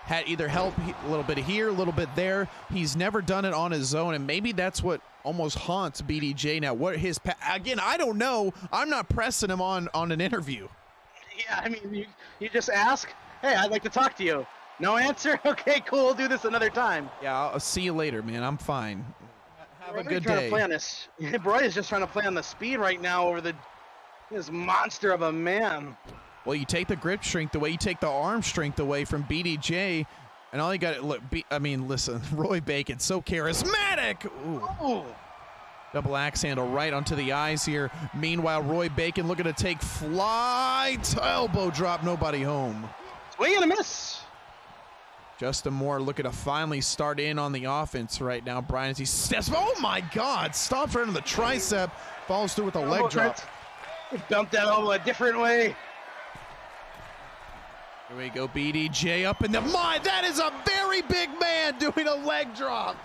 had either help a little bit here, a little bit there. He's never done it on his own, and maybe that's what almost haunts BDJ now. What his again, I don't know. I'm not pressing him on an interview. Yeah, I mean, you just ask, hey, I'd like to talk to you. No answer? Okay, cool. We'll do this another time. Yeah, I'll see you later, man. I'm fine. Have a good trying day. To play on this. Roy is just trying to play on the speed right now over this monster of a man. Well, you take the grip strength away, you take the arm strength away from BDJ, and all you got to look. Listen, Roy Bacon, so charismatic. Ooh. Double axe handle right onto the eyes here. Meanwhile, Roy Bacon looking to take flight. Elbow drop, nobody home. Swing and a miss. Justin Moore looking to finally start in on the offense right now. Brian, as he steps, oh my God, stops right on the tricep, follows through with a leg drop. Dumped that elbow a different way. Here we go, BDJ up in the mind. That is a very big man doing a leg drop.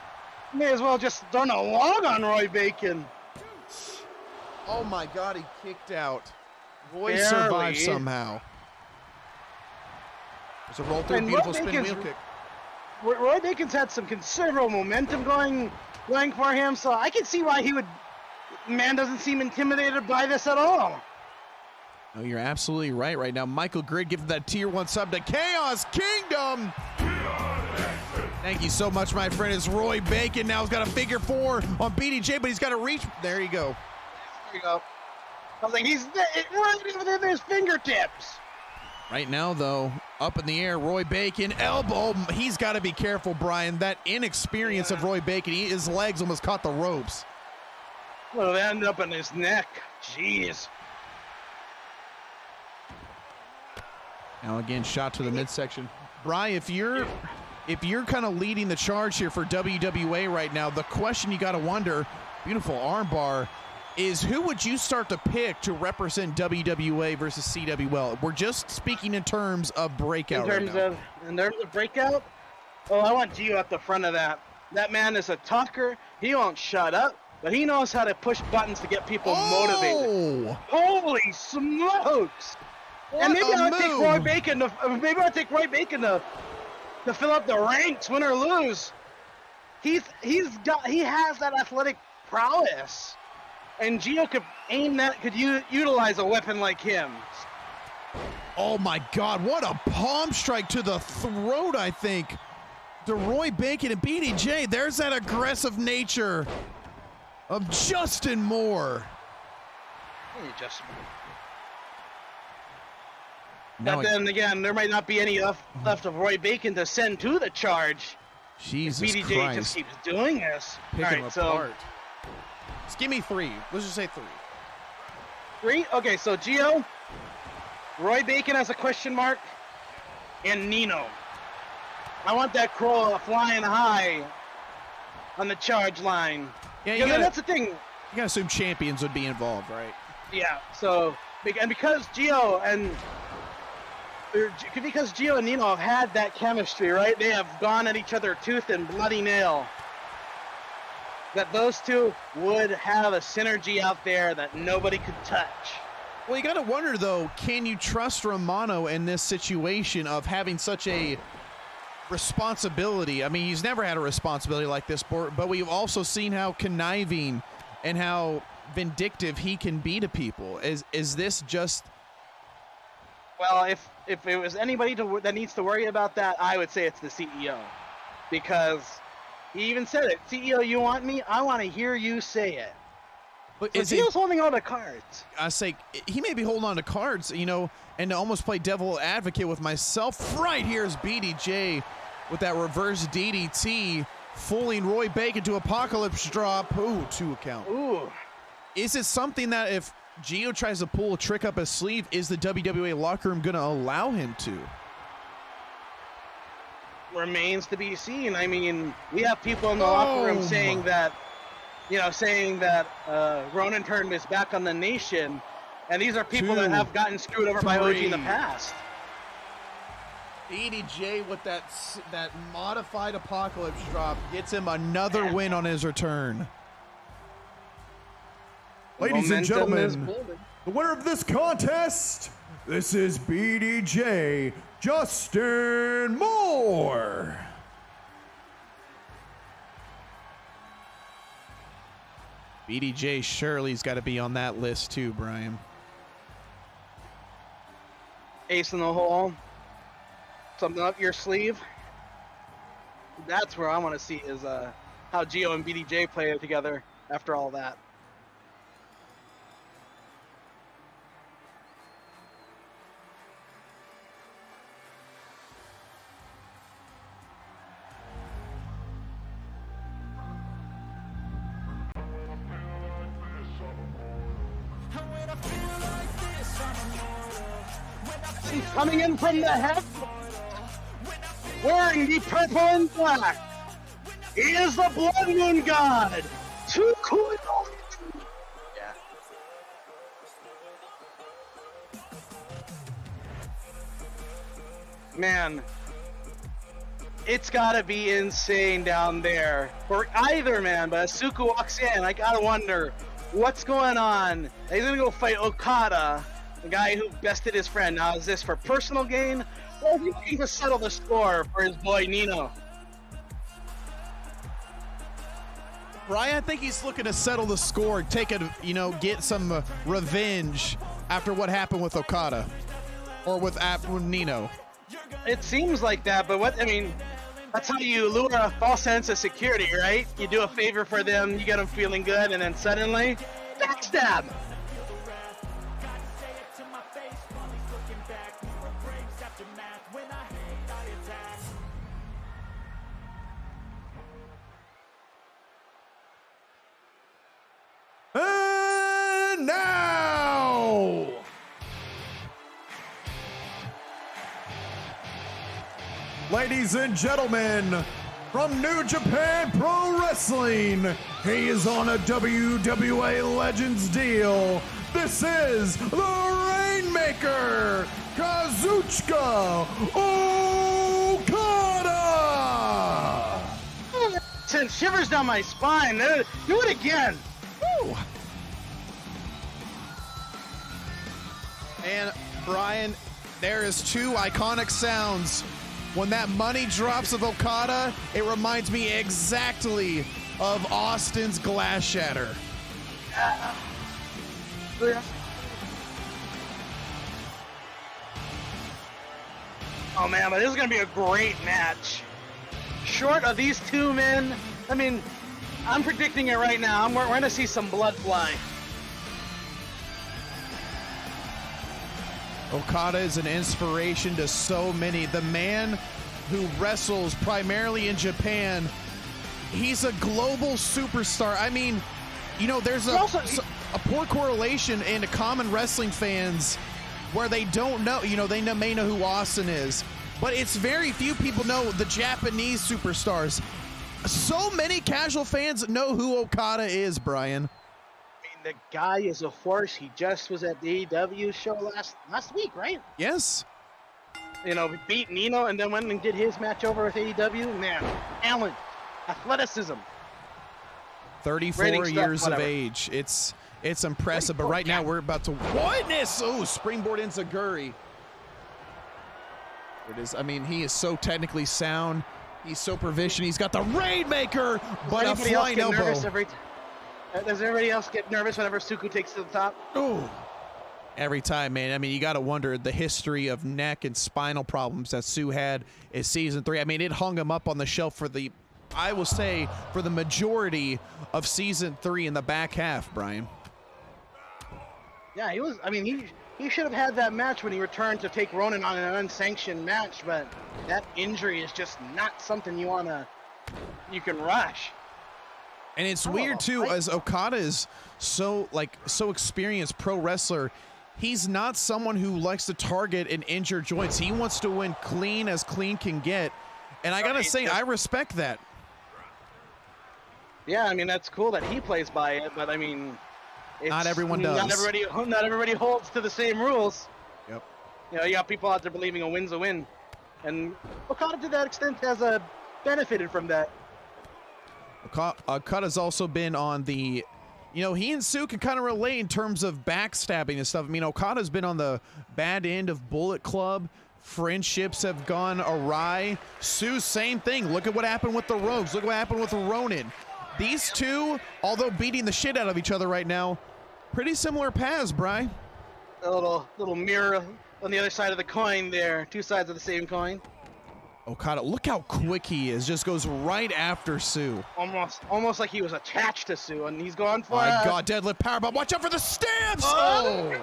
May as well just throw a log on Roy Bacon. Oh my God, he kicked out. Roy Barely. survived somehow. There's a roll through, beautiful spin wheel kick. Roy Bacon's had some considerable momentum going for him, so I can see why man doesn't seem intimidated by this at all. No, you're absolutely right now. Michael Grid giving that tier 1 sub to Chaos Kingdom. Thank you so much, my friend. It's Roy Bacon now. He's got a figure 4 on BDJ, but he's got to reach. There you go. There you go. I was like, he's right within his fingertips. Right now, though, up in the air, Roy Bacon, elbow. He's got to be careful, Brian. That inexperience of Roy Bacon, his legs almost caught the ropes. Well, it ended up in his neck. Jeez. Now again, shot to the midsection. Brian, if you're kind of leading the charge here for WWA right now, the question you got to wonder, beautiful armbar, is who would you start to pick to represent WWA versus CWL? We're just speaking in terms of Breakout. In terms of Breakout? Oh, I want Gio at the front of that. That man is a talker. He won't shut up, but he knows how to push buttons to get people motivated. Holy smokes! And maybe I'll take Roy Bacon. To fill up the ranks, win or lose. He has that athletic prowess. And Gio could utilize a weapon like him. Oh my God, what a palm strike to the throat, I think. To Roy Bacon and BDJ, there's that aggressive nature of Justin Moore. Hey, Justin. Now but then again, there might not be any left of Roy Bacon to send to the charge. Jesus BDJ Christ. just keeps doing this. Pick All him right, apart. Just give me 3. Let's just say 3. 3? Okay, so Gio, Roy Bacon has a question mark, and Nino. I want that crow flying high on the charge line. Yeah, that's the thing. You gotta assume champions would be involved, right? Yeah, so, and because Gio and Nino have had that chemistry, right? They have gone at each other tooth and bloody nail. that those two would have a synergy out there that nobody could touch. Well, you got to wonder, though, can you trust Romano in this situation of having such a responsibility? I mean, he's never had a responsibility like this, but we've also seen how conniving and how vindictive he can be to people. Is this just... Well, if it was anybody that needs to worry about that, I would say it's the CEO. Because he even said it. CEO, you want me? I want to hear you say it. But so CEO's holding all the cards. I say he may be holding on to cards, you know, and to almost play devil advocate with myself. Right here's BDJ with that reverse DDT, fooling Roy Bacon to Apocalypse drop. Ooh, 2 count. Ooh. Is it something that if Gio tries to pull a trick up his sleeve, is the WWA locker room going to allow him to? Remains to be seen. I mean, we have people in the locker room saying that, Ronan turned his back on the nation, and these are people that have gotten screwed over by OG in the past. BDJ with that modified Apocalypse drop gets him another win on his return. Ladies and gentlemen, the winner of this contest, this is BDJ Justin Moore. BDJ Shirley's got to be on that list too, Brian. Ace in the hole. Something up your sleeve. That's where I want to see is how Gio and BDJ play together after all that. Coming in from the head, wearing the purple and black, he is the Blood Moon God, TsuKu. Yeah. Man, it's gotta be insane down there for either man, but as TsuKu walks in, I gotta wonder what's going on. He's gonna go fight Okada, the guy who bested his friend. Now, is this for personal gain, or is he looking to settle the score for his boy Nino? Brian, I think he's looking to settle the score, get some revenge after what happened with Okada, or with Nino. It seems like that, but that's how you lure a false sense of security, right? You do a favor for them, you get them feeling good, and then suddenly, backstab! And now, ladies and gentlemen, from New Japan Pro Wrestling, he is on a WWA Legends deal. This is the Rainmaker, Kazuchika Okada! Sent shivers down my spine. Do it again. Woo. And Brian, there is 2 iconic sounds. When that money drops of Okada, it reminds me exactly of Austin's Glass Shatter. Oh man, but this is gonna be a great match. Short of these two men, I'm predicting it right now. We're gonna see some blood fly. Okada is an inspiration to so many. The man who wrestles primarily in Japan, he's a global superstar. There's a poor correlation into common wrestling fans where they don't know, they may know who Austin is, but it's very few people know the Japanese superstars. So many casual fans know who Okada is, Brian. The guy is a force. He just was at the AEW show last week, right? Yes. Beat Nino and then went and did his match over with AEW. Man, talent, athleticism. 34 Rating years stuff, of whatever. age. It's impressive, but right now we're about to witness. Oh, springboard enziguri. It is. I mean, he is so technically sound. He's so proficient. He's got the Rainmaker, but a flying elbow. Does everybody else get nervous whenever TsuKu takes to the top? Oh, every time, man. I mean, you got to wonder the history of neck and spinal problems that Tsu had in season 3. I mean, it hung him up on the shelf for the, I will say, for the majority of season 3 in the back half, Brian. Yeah, he was. I mean, he should have had that match when he returned to take Ronin on an unsanctioned match, but that injury is just not something you can rush. And it's weird too, as Okada is so experienced pro wrestler. He's not someone who likes to target and injure joints. He wants to win clean as clean can get. And I gotta say, I respect that. Yeah, I mean, that's cool that he plays by it, but I mean, not everyone does. Not everybody holds to the same rules. Yep. You know, you got people out there believing a win's a win. And Okada, to that extent, has benefited from that. Okada's also been on the, you know, he and Tsu can kind of relate in terms of backstabbing and stuff. I mean, Okada's been on the bad end of Bullet Club. Friendships have gone awry. Tsu, same thing. Look at what happened with the Rogues. Look what happened with Ronin. These two, although beating the shit out of each other right now, pretty similar paths, Bri. A little mirror on the other side of the coin there. Two sides of the same coin. Okada, look how quick he is. Just goes right after Tsu. Almost like he was attached to Tsu, and he's going for my God, deadlift powerbomb. Watch out for the stabs! Oh!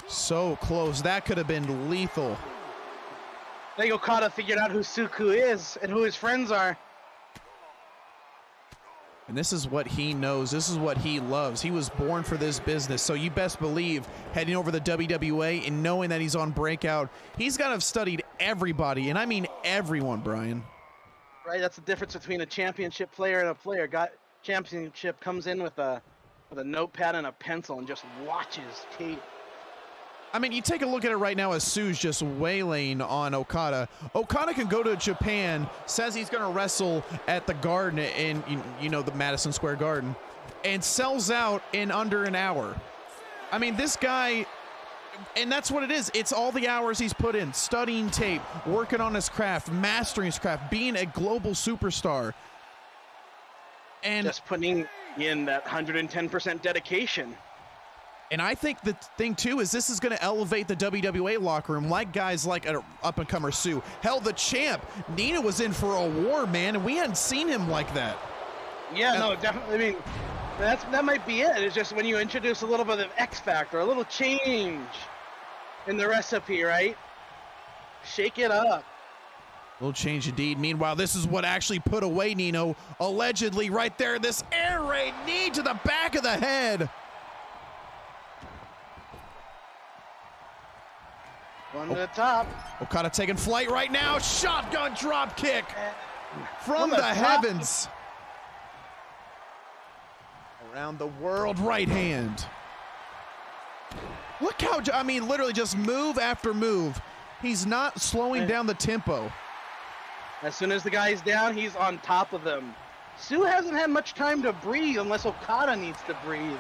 So close. That could have been lethal. I think Okada figured out who TsuKu is and who his friends are. And this is what he knows. This is what he loves. He was born for this business. So you best believe heading over to the WWA and knowing that he's on Breakout, he's got to have studied everybody. And I mean everyone, Brian. Right, that's the difference between a championship player and a player. Championship comes in with a notepad and a pencil and just watches tape. I mean, you take a look at it right now as Tsu's just waylaying on Okada. Okada can go to Japan, says he's going to wrestle at the Garden in, you know, the Madison Square Garden, and sells out in under an hour. I mean, this guy, and that's what it is. It's all the hours he's put in, studying tape, working on his craft, mastering his craft, being a global superstar. And just putting in that 110% dedication. And I think the thing, too, is this is going to elevate the WWA locker room, like guys like an up-and-comer Tsu. Hell, the champ, Nina was in for a war, man, and we hadn't seen him like that. Yeah, no, definitely. I mean, that might be it. It's just when you introduce a little bit of X Factor, a little change in the recipe, right? Shake it up. A little change indeed. Meanwhile, this is what actually put away Nino, allegedly right there. This air raid knee to the back of the head. One to the top. Okada taking flight right now. Shotgun drop kick from the heavens. Around the world right hand. Look how, I mean, literally just move after move. He's not slowing down the tempo. As soon as the guy's down, he's on top of them. Tsu hasn't had much time to breathe unless Okada needs to breathe.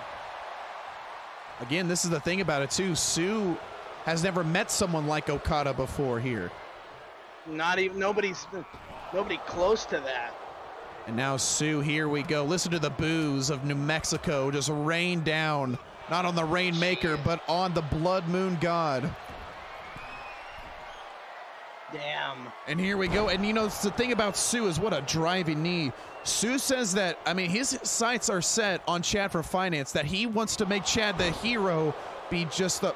Again, this is the thing about it, too. Tsu has never met someone like Okada before here. Not even nobody close to that. And now Tsu, here we go. Listen to the boos of New Mexico just rain down, not on the Rainmaker, but on the Blood Moon God. Damn. And here we go. And you know, the thing about Tsu is what a driving knee. Tsu says that, I mean, his sights are set on Chad for Finance, that he wants to make Chad the hero, be just the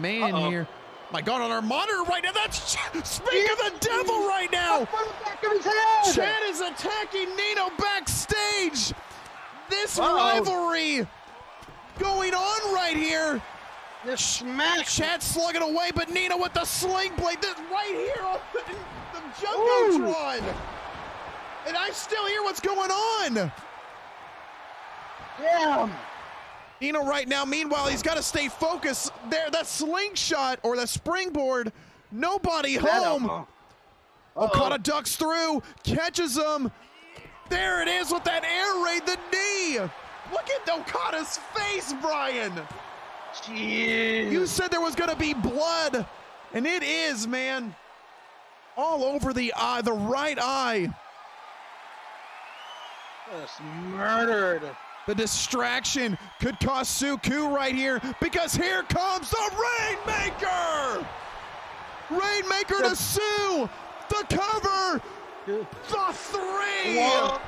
man here. My God, on our monitor right now, that's speak of the devil right now. Chad is attacking Nino backstage. This rivalry going on right here. This smack. Chad slugging away, but Nino with the sling blade. This right here on the Jumbotron. And I still hear what's going on. Damn. Nino right now, meanwhile, he's got to stay focused. There, that slingshot or the springboard, nobody home. Okada ducks through, catches him. There it is with that air raid, the knee. Look at Okada's face, Brian. Jeez. You said there was going to be blood, and it is, man. All over the eye, the right eye. Just murdered. The distraction could cost TsuKu right here, because here comes the Rainmaker! Rainmaker to Sue! The cover! The 3! Whoa.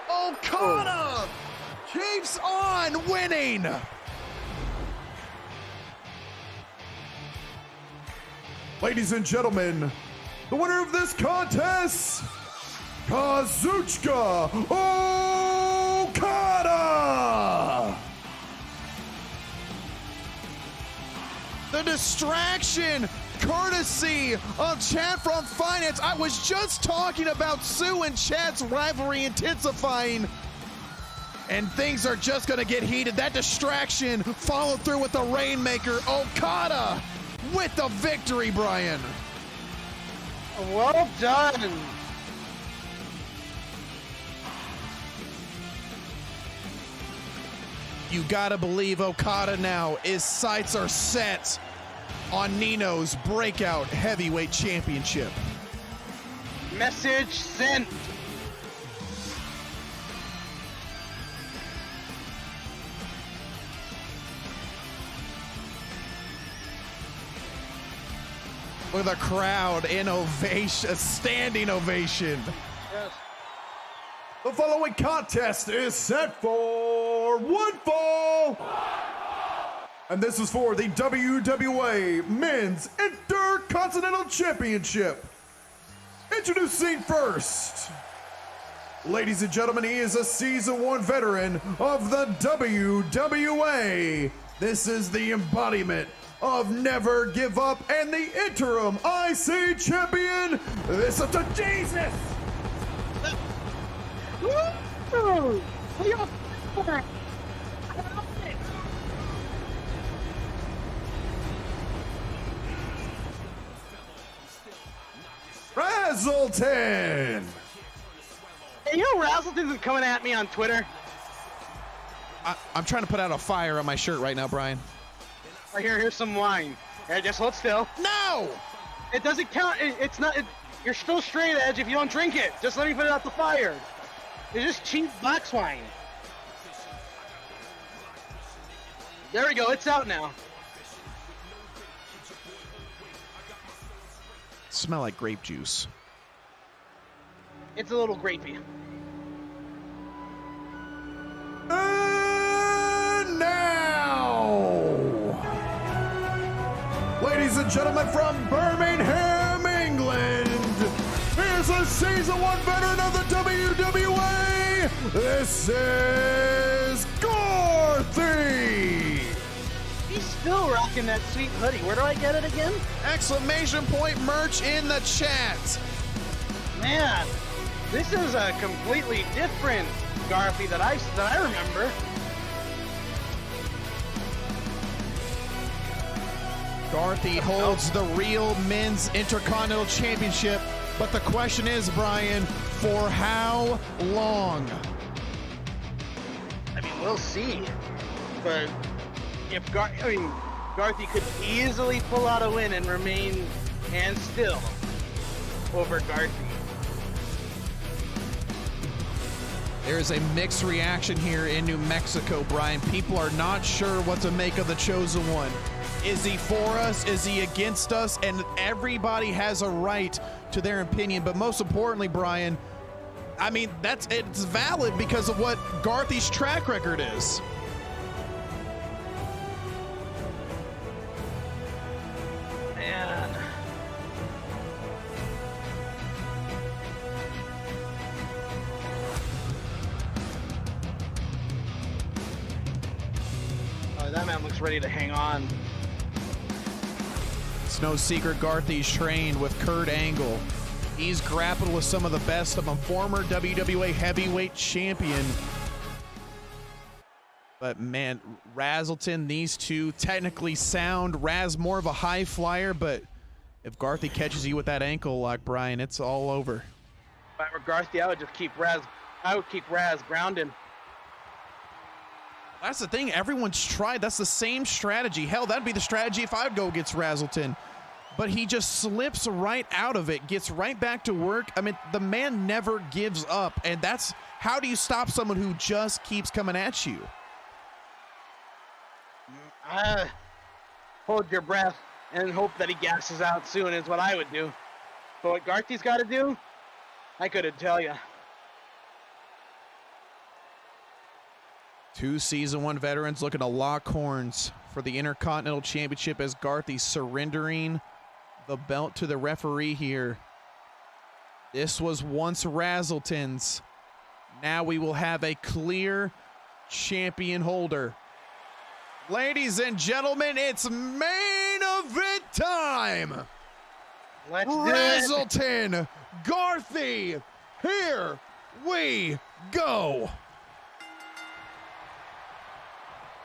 Okada keeps on winning! Ladies and gentlemen, the winner of this contest, Kazuchika Okada! The distraction, courtesy of Chat from Finance. I was just talking about Sue and Chat's rivalry intensifying, and things are just going to get heated. That distraction followed through with the Rainmaker. Okada with the victory, Brian. Well done. You gotta believe Okada now, his sights are set on Nino's Breakout Heavyweight Championship. Message sent. With a crowd in ovation, a standing ovation. Yes. The following contest is set for one fall. And this is for the WWA Men's Intercontinental Championship. Introducing first, ladies and gentlemen, he is a Season 1 veteran of the WWA. This is the embodiment of Never Give Up and the interim IC champion. This is to Jesus. Razzleton. Hey, you know Razzleton's coming at me on Twitter. I'm trying to put out a fire on my shirt right now, Brian. Right here, here's some wine. Yeah, just hold still. No! It doesn't count. It's not. You're still straight edge if you don't drink it. Just let me put it out the fire. It's just cheap box wine. There we go. It's out now. Smell like grape juice. It's a little grapey. And now, ladies and gentlemen, from Birmingham, England, here's a Season 1 veteran of the WWA. This is Garthy. He's still rocking that sweet hoodie. Where do I get it again? Exclamation point merch in the chat. Man, this is a completely different Garthy that I remember. Garthy holds the real men's Intercontinental Championship, but the question is, Brian, for how long? I mean, we'll see. But if Garthy could easily pull out a win and remain hand still over Garthy. There's a mixed reaction here in New Mexico, Brian. People are not sure what to make of the Chosen One. Is he for us? Is he against us? And everybody has a right to their opinion. But most importantly, Brian, I mean, it's valid because of what Garthy's track record is. Man. Oh, that man looks ready to hang on. It's no secret Garthy's trained with Kurt Angle. He's grappled with some of the best of them. Former WWA heavyweight champion. But man, Razzleton, these two technically sound. Raz more of a high flyer, but If Garthy catches you with that ankle lock, Brian, it's all over. If I were Garthy, I would just keep Raz. I would keep Raz grounded. That's the thing. Everyone's tried. That's the same strategy. Hell, that'd be the strategy if I'd go against Razzleton. But he just slips right out of it, gets right back to work. I mean, the man never gives up. And that's, how do you stop someone who just keeps coming at you? Hold your breath and hope that he gasses out soon is what I would do. But what Garthy's got to do, I couldn't tell you. 2 Season 1 veterans looking to lock horns for the Intercontinental Championship as Garthy surrendering the belt to the referee here. This was once Razzleton's. Now we will have a clear champion holder. Ladies and gentlemen, it's main event time. Let's do it. Razzleton, Garthy, here we go.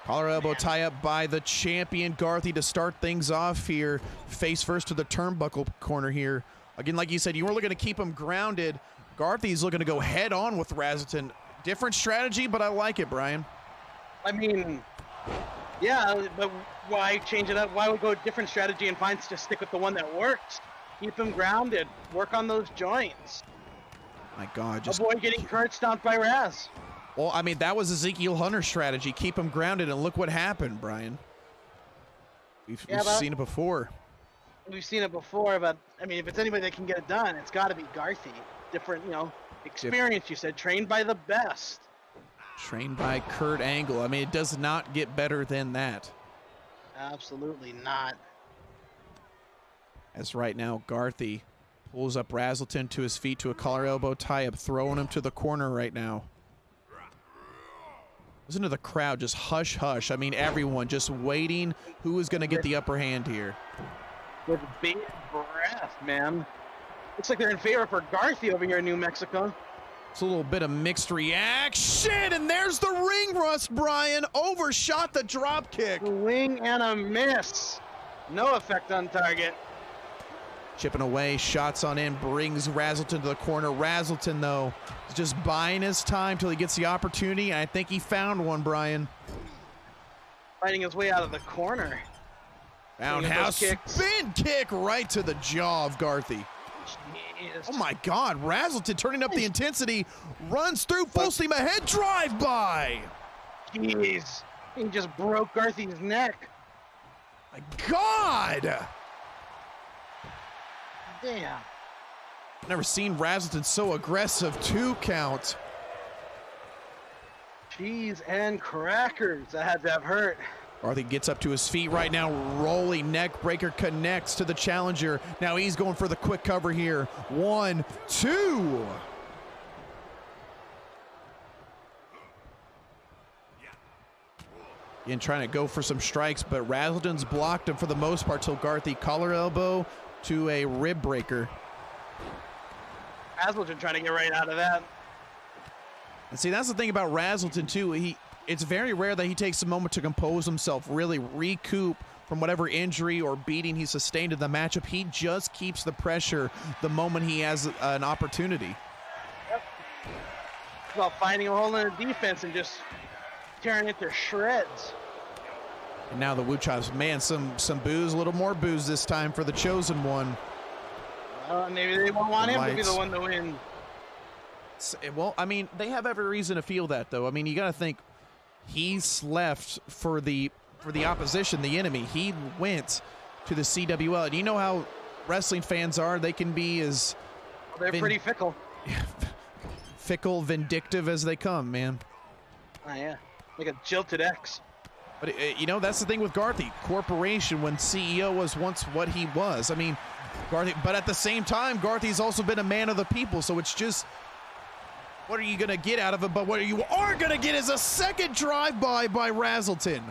Collar elbow tie up by the champion Garthy to start things off here. Face first to the turnbuckle corner here. Again, like you said, you were looking to keep him grounded. Garthy's looking to go head on with Razzleton. Different strategy, but I like it, Brian. I mean, yeah, but why change it up? Why would go a different strategy and just stick with the one that works? Keep him grounded. Work on those joints. My God, just avoid getting current stomped by Raz. Well, I mean, that was Ezekiel Hunter's strategy. Keep him grounded, and look what happened, Brian. We've seen it before. We've seen it before, but, I mean, if it's anybody that can get it done, it's got to be Garthy. Different, experience, you said. Trained by the best. Trained by Kurt Angle. I mean, it does not get better than that. Absolutely not. As right now, Garthy pulls up Razzleton to his feet to a collar elbow tie-up, throwing him to the corner right now. Listen to the crowd, just hush, hush. I mean, everyone just waiting who is going to get the upper hand here. With bated breath, man. Looks like they're in favor for Garthy over here in New Mexico. It's a little bit of mixed reaction, and there's the ring rust, Brian. Overshot the drop kick. Swing and a miss. No effect on target. Chipping away, shots on in, brings Razzleton to the corner. Razzleton, though, is just biding his time till he gets the opportunity, and I think he found one, Brian. Fighting his way out of the corner. Roundhouse spin kick right to the jaw of Garthy. Jeez. Oh my God, Razzleton turning up the intensity, runs through, full steam ahead, drive by. Jeez, he just broke Garthy's neck. My God. Damn. Never seen Razzleton so aggressive. 2 count. Cheese and crackers. That had to have hurt. Garthy gets up to his feet right now. Rolling neck breaker connects to the challenger. Now he's going for the quick cover here. 1, 2. Again, trying to go for some strikes, but Razzleton's blocked him for the most part till Garthy collar elbow to a rib breaker. Razzleton trying to get right out of that. And see, that's the thing about Razzleton too. It's very rare that he takes a moment to compose himself, really recoup from whatever injury or beating he sustained in the matchup. He just keeps the pressure the moment he has an opportunity. Yep. It's about finding a hole in the defense and just tearing it to shreds. And now the Wuchas, man, some booze, a little more booze this time for the chosen one. Maybe they won't want him to be the one to win. Well, I mean, they have every reason to feel that, though. I mean, you got to think he's left for the opposition, the enemy. He went to the CWL, and you know how wrestling fans are. They can be as they're pretty fickle. Fickle, vindictive as they come, man. Oh yeah, like a jilted ex. But that's the thing with Garthy. Corporation, when CEO was once what he was. I mean, Garthy, but at the same time, Garthy's also been a man of the people. So it's just, what are you going to get out of it? But what you are going to get is a second drive-by by Razzleton.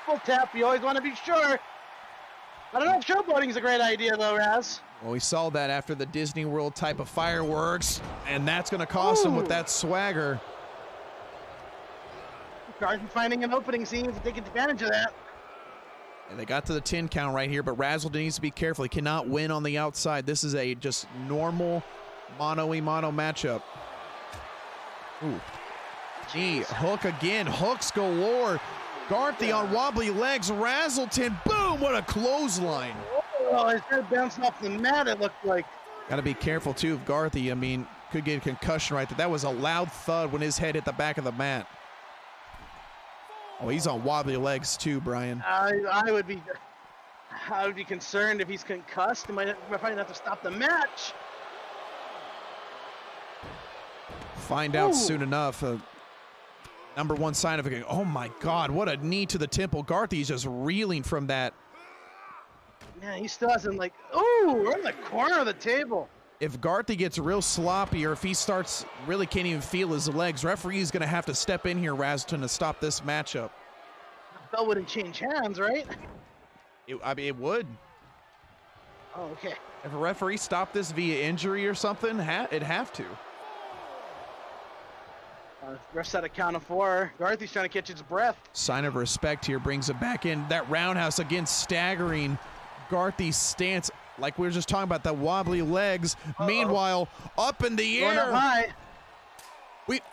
Full tap, you always want to be sure. I don't know if showboating's a great idea, though, Raz. Well, we saw that after the Disney World type of fireworks, and that's going to cost him with that swagger. Garthy finding an opening, seems to take advantage of that. And they got to the 10 count right here, but Razzleton needs to be careful. He cannot win on the outside. This is a just normal mono-y-mono matchup. Ooh. Gee, hook again. Hooks galore. Garthy on wobbly legs. Razzleton, boom, what a clothesline. Oh, his head bounced off the mat, it looked like. Got to be careful, too, of Garthy. I mean, could get a concussion right there. That was a loud thud when his head hit the back of the mat. Oh, he's on wobbly legs, too, Brian. I would be concerned if he's concussed. He might have to stop the match. Find out soon enough. Number one sign of it. Oh, my God, what a knee to the temple. Garthy's just reeling from that. Yeah, he still hasn't, like, ooh, we're in the corner of the table. If Garthy gets real sloppy or if he starts really can't even feel his legs, referee's going to have to step in here, Razzleton, to stop this matchup. The belt wouldn't change hands, right? I mean, it would. Oh, okay. If a referee stopped this via injury or something, it'd have to. Ref's at a count of 4. Garthy's trying to catch his breath. Sign of respect here, brings it back in. That roundhouse again, staggering Garthy's stance. Like we were just talking about, that wobbly legs. Meanwhile, up in the Going air. up high.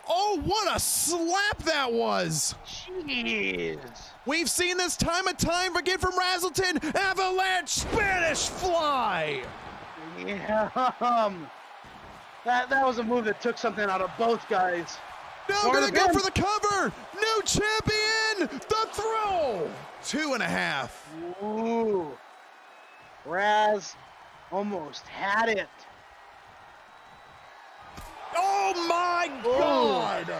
Oh, what a slap that was. Jeez. We've seen this time and time again from Razzleton. Avalanche Spanish Fly. Yeah. That was a move that took something out of both guys. Now gonna go for the cover. New champion. The throw. 2.5. Ooh. Raz almost had it. Oh my God!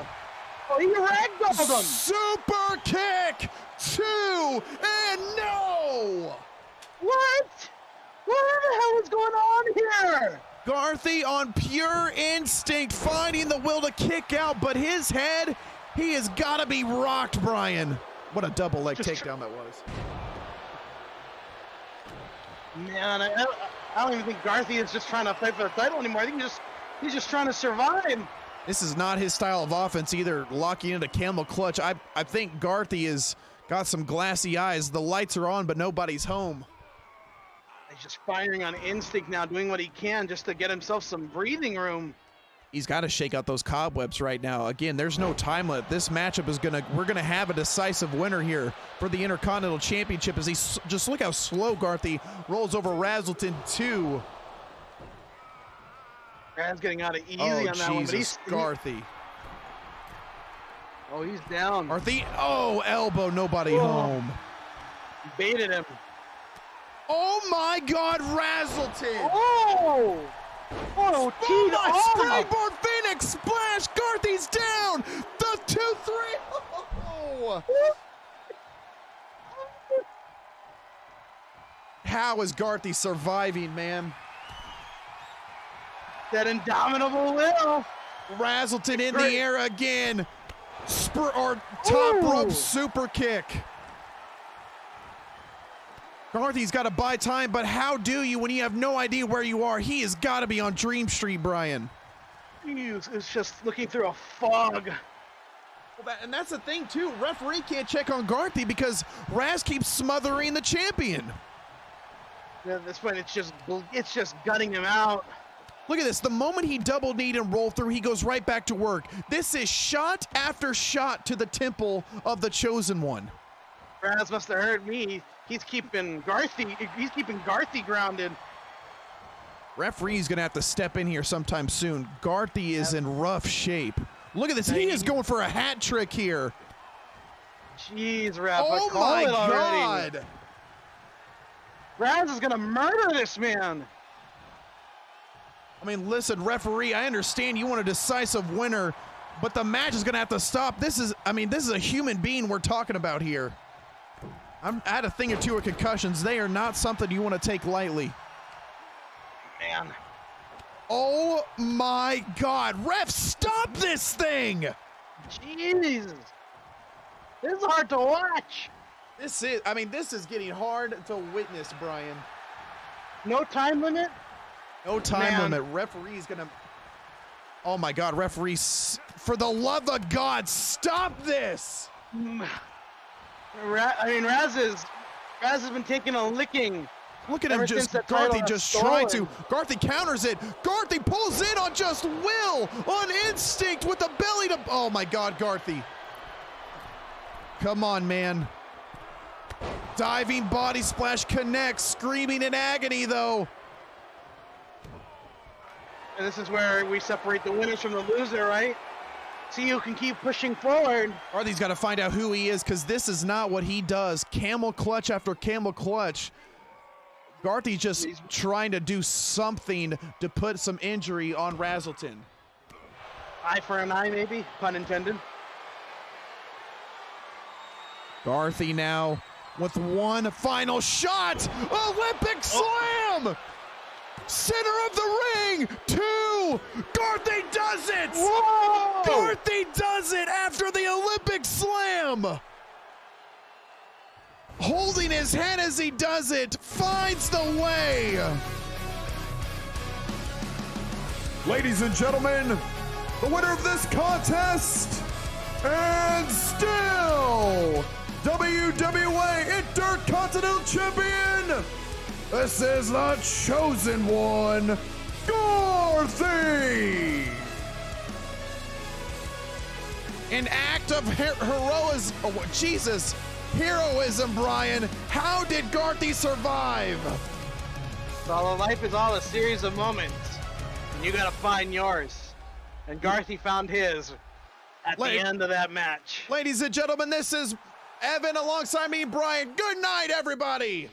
Oh, he ragdolled him. Super kick. 2 and no. What? What the hell is going on here? Garthy on pure instinct, finding the will to kick out, but his head, he has got to be rocked, Brian. What a double leg takedown that was. Man, I don't even think Garthy is just trying to fight for the title anymore. I think he's just trying to survive. This is not his style of offense either, locking into camel clutch. I think Garthy has got some glassy eyes. The lights are on, but nobody's home. He's just firing on instinct now, doing what he can just to get himself some breathing room. He's got to shake out those cobwebs right now. Again, there's no time limit. This matchup is we're gonna have a decisive winner here for the Intercontinental Championship as just look how slow Garthy rolls over Razzleton 2. Raz getting out of easy on that one, but he's Garthy. Oh, he's down. Garthy, elbow, nobody home. Baited him. Oh my God, Razzleton! Oh! Oh, teed off. Springboard Phoenix splash. Garthy's down. The 2-3. Oh. How is Garthy surviving, man? That indomitable will. Razzleton in the air again. Top rope super kick. Garthy's got to buy time, but how do you when you have no idea where you are? He has got to be on Dream Street, Brian. He's just looking through a fog. Well, and that's the thing, too. Referee can't check on Garthy because Raz keeps smothering the champion. At this point, it's just gutting him out. Look at this. The moment he double-kneed and rolled through, he goes right back to work. This is shot after shot to the temple of the Chosen One. Raz must have heard me. He's keeping Garthy grounded. Referee's going to have to step in here sometime soon. Garthy is in rough shape. Look at this. He is going for a hat trick here. Jeez, Raz. Oh, my God. Raz is going to murder this man. I mean, listen, referee, I understand you want a decisive winner, but the match is going to have to stop. This is a human being we're talking about here. I had a thing or two of concussions. They are not something you want to take lightly. Man. Oh my God. Ref, stop this thing. Jeez. This is hard to watch. This is getting hard to witness, Brian. No time limit? No time limit. Referee's going to... Oh my God, referee, for the love of God, stop this. Raz is Raz has been taking a licking. Look at him Ever just, since that title Garthy was just trying to. stolen. Garthy counters it. Garthy pulls in on just will, on instinct with the belly to. Oh my God, Garthy. Come on, man. Diving body splash connects, screaming in agony though. And this is where we separate the winners from the loser, right? See who can keep pushing forward. Garthy's got to find out who he is because this is not what he does. Camel clutch after camel clutch. Garthy just trying to do something to put some injury on Razzleton. Eye for an eye, maybe, pun intended. Garthy now with one final shot. Olympic slam! Center of the ring. 2. Garthy does it! Whoa! Garthy does it after the Olympic slam! Holding his head as he does it, finds the way. Ladies and gentlemen, the winner of this contest, and still WWA Intercontinental Champion, this is the chosen one, Garthy. An act of heroism, Brian. How did Garthy survive? So life is all a series of moments, and you gotta find yours. And Garthy found his at the end of that match. Ladies and gentlemen, this is Evan alongside me, Brian. Good night, everybody.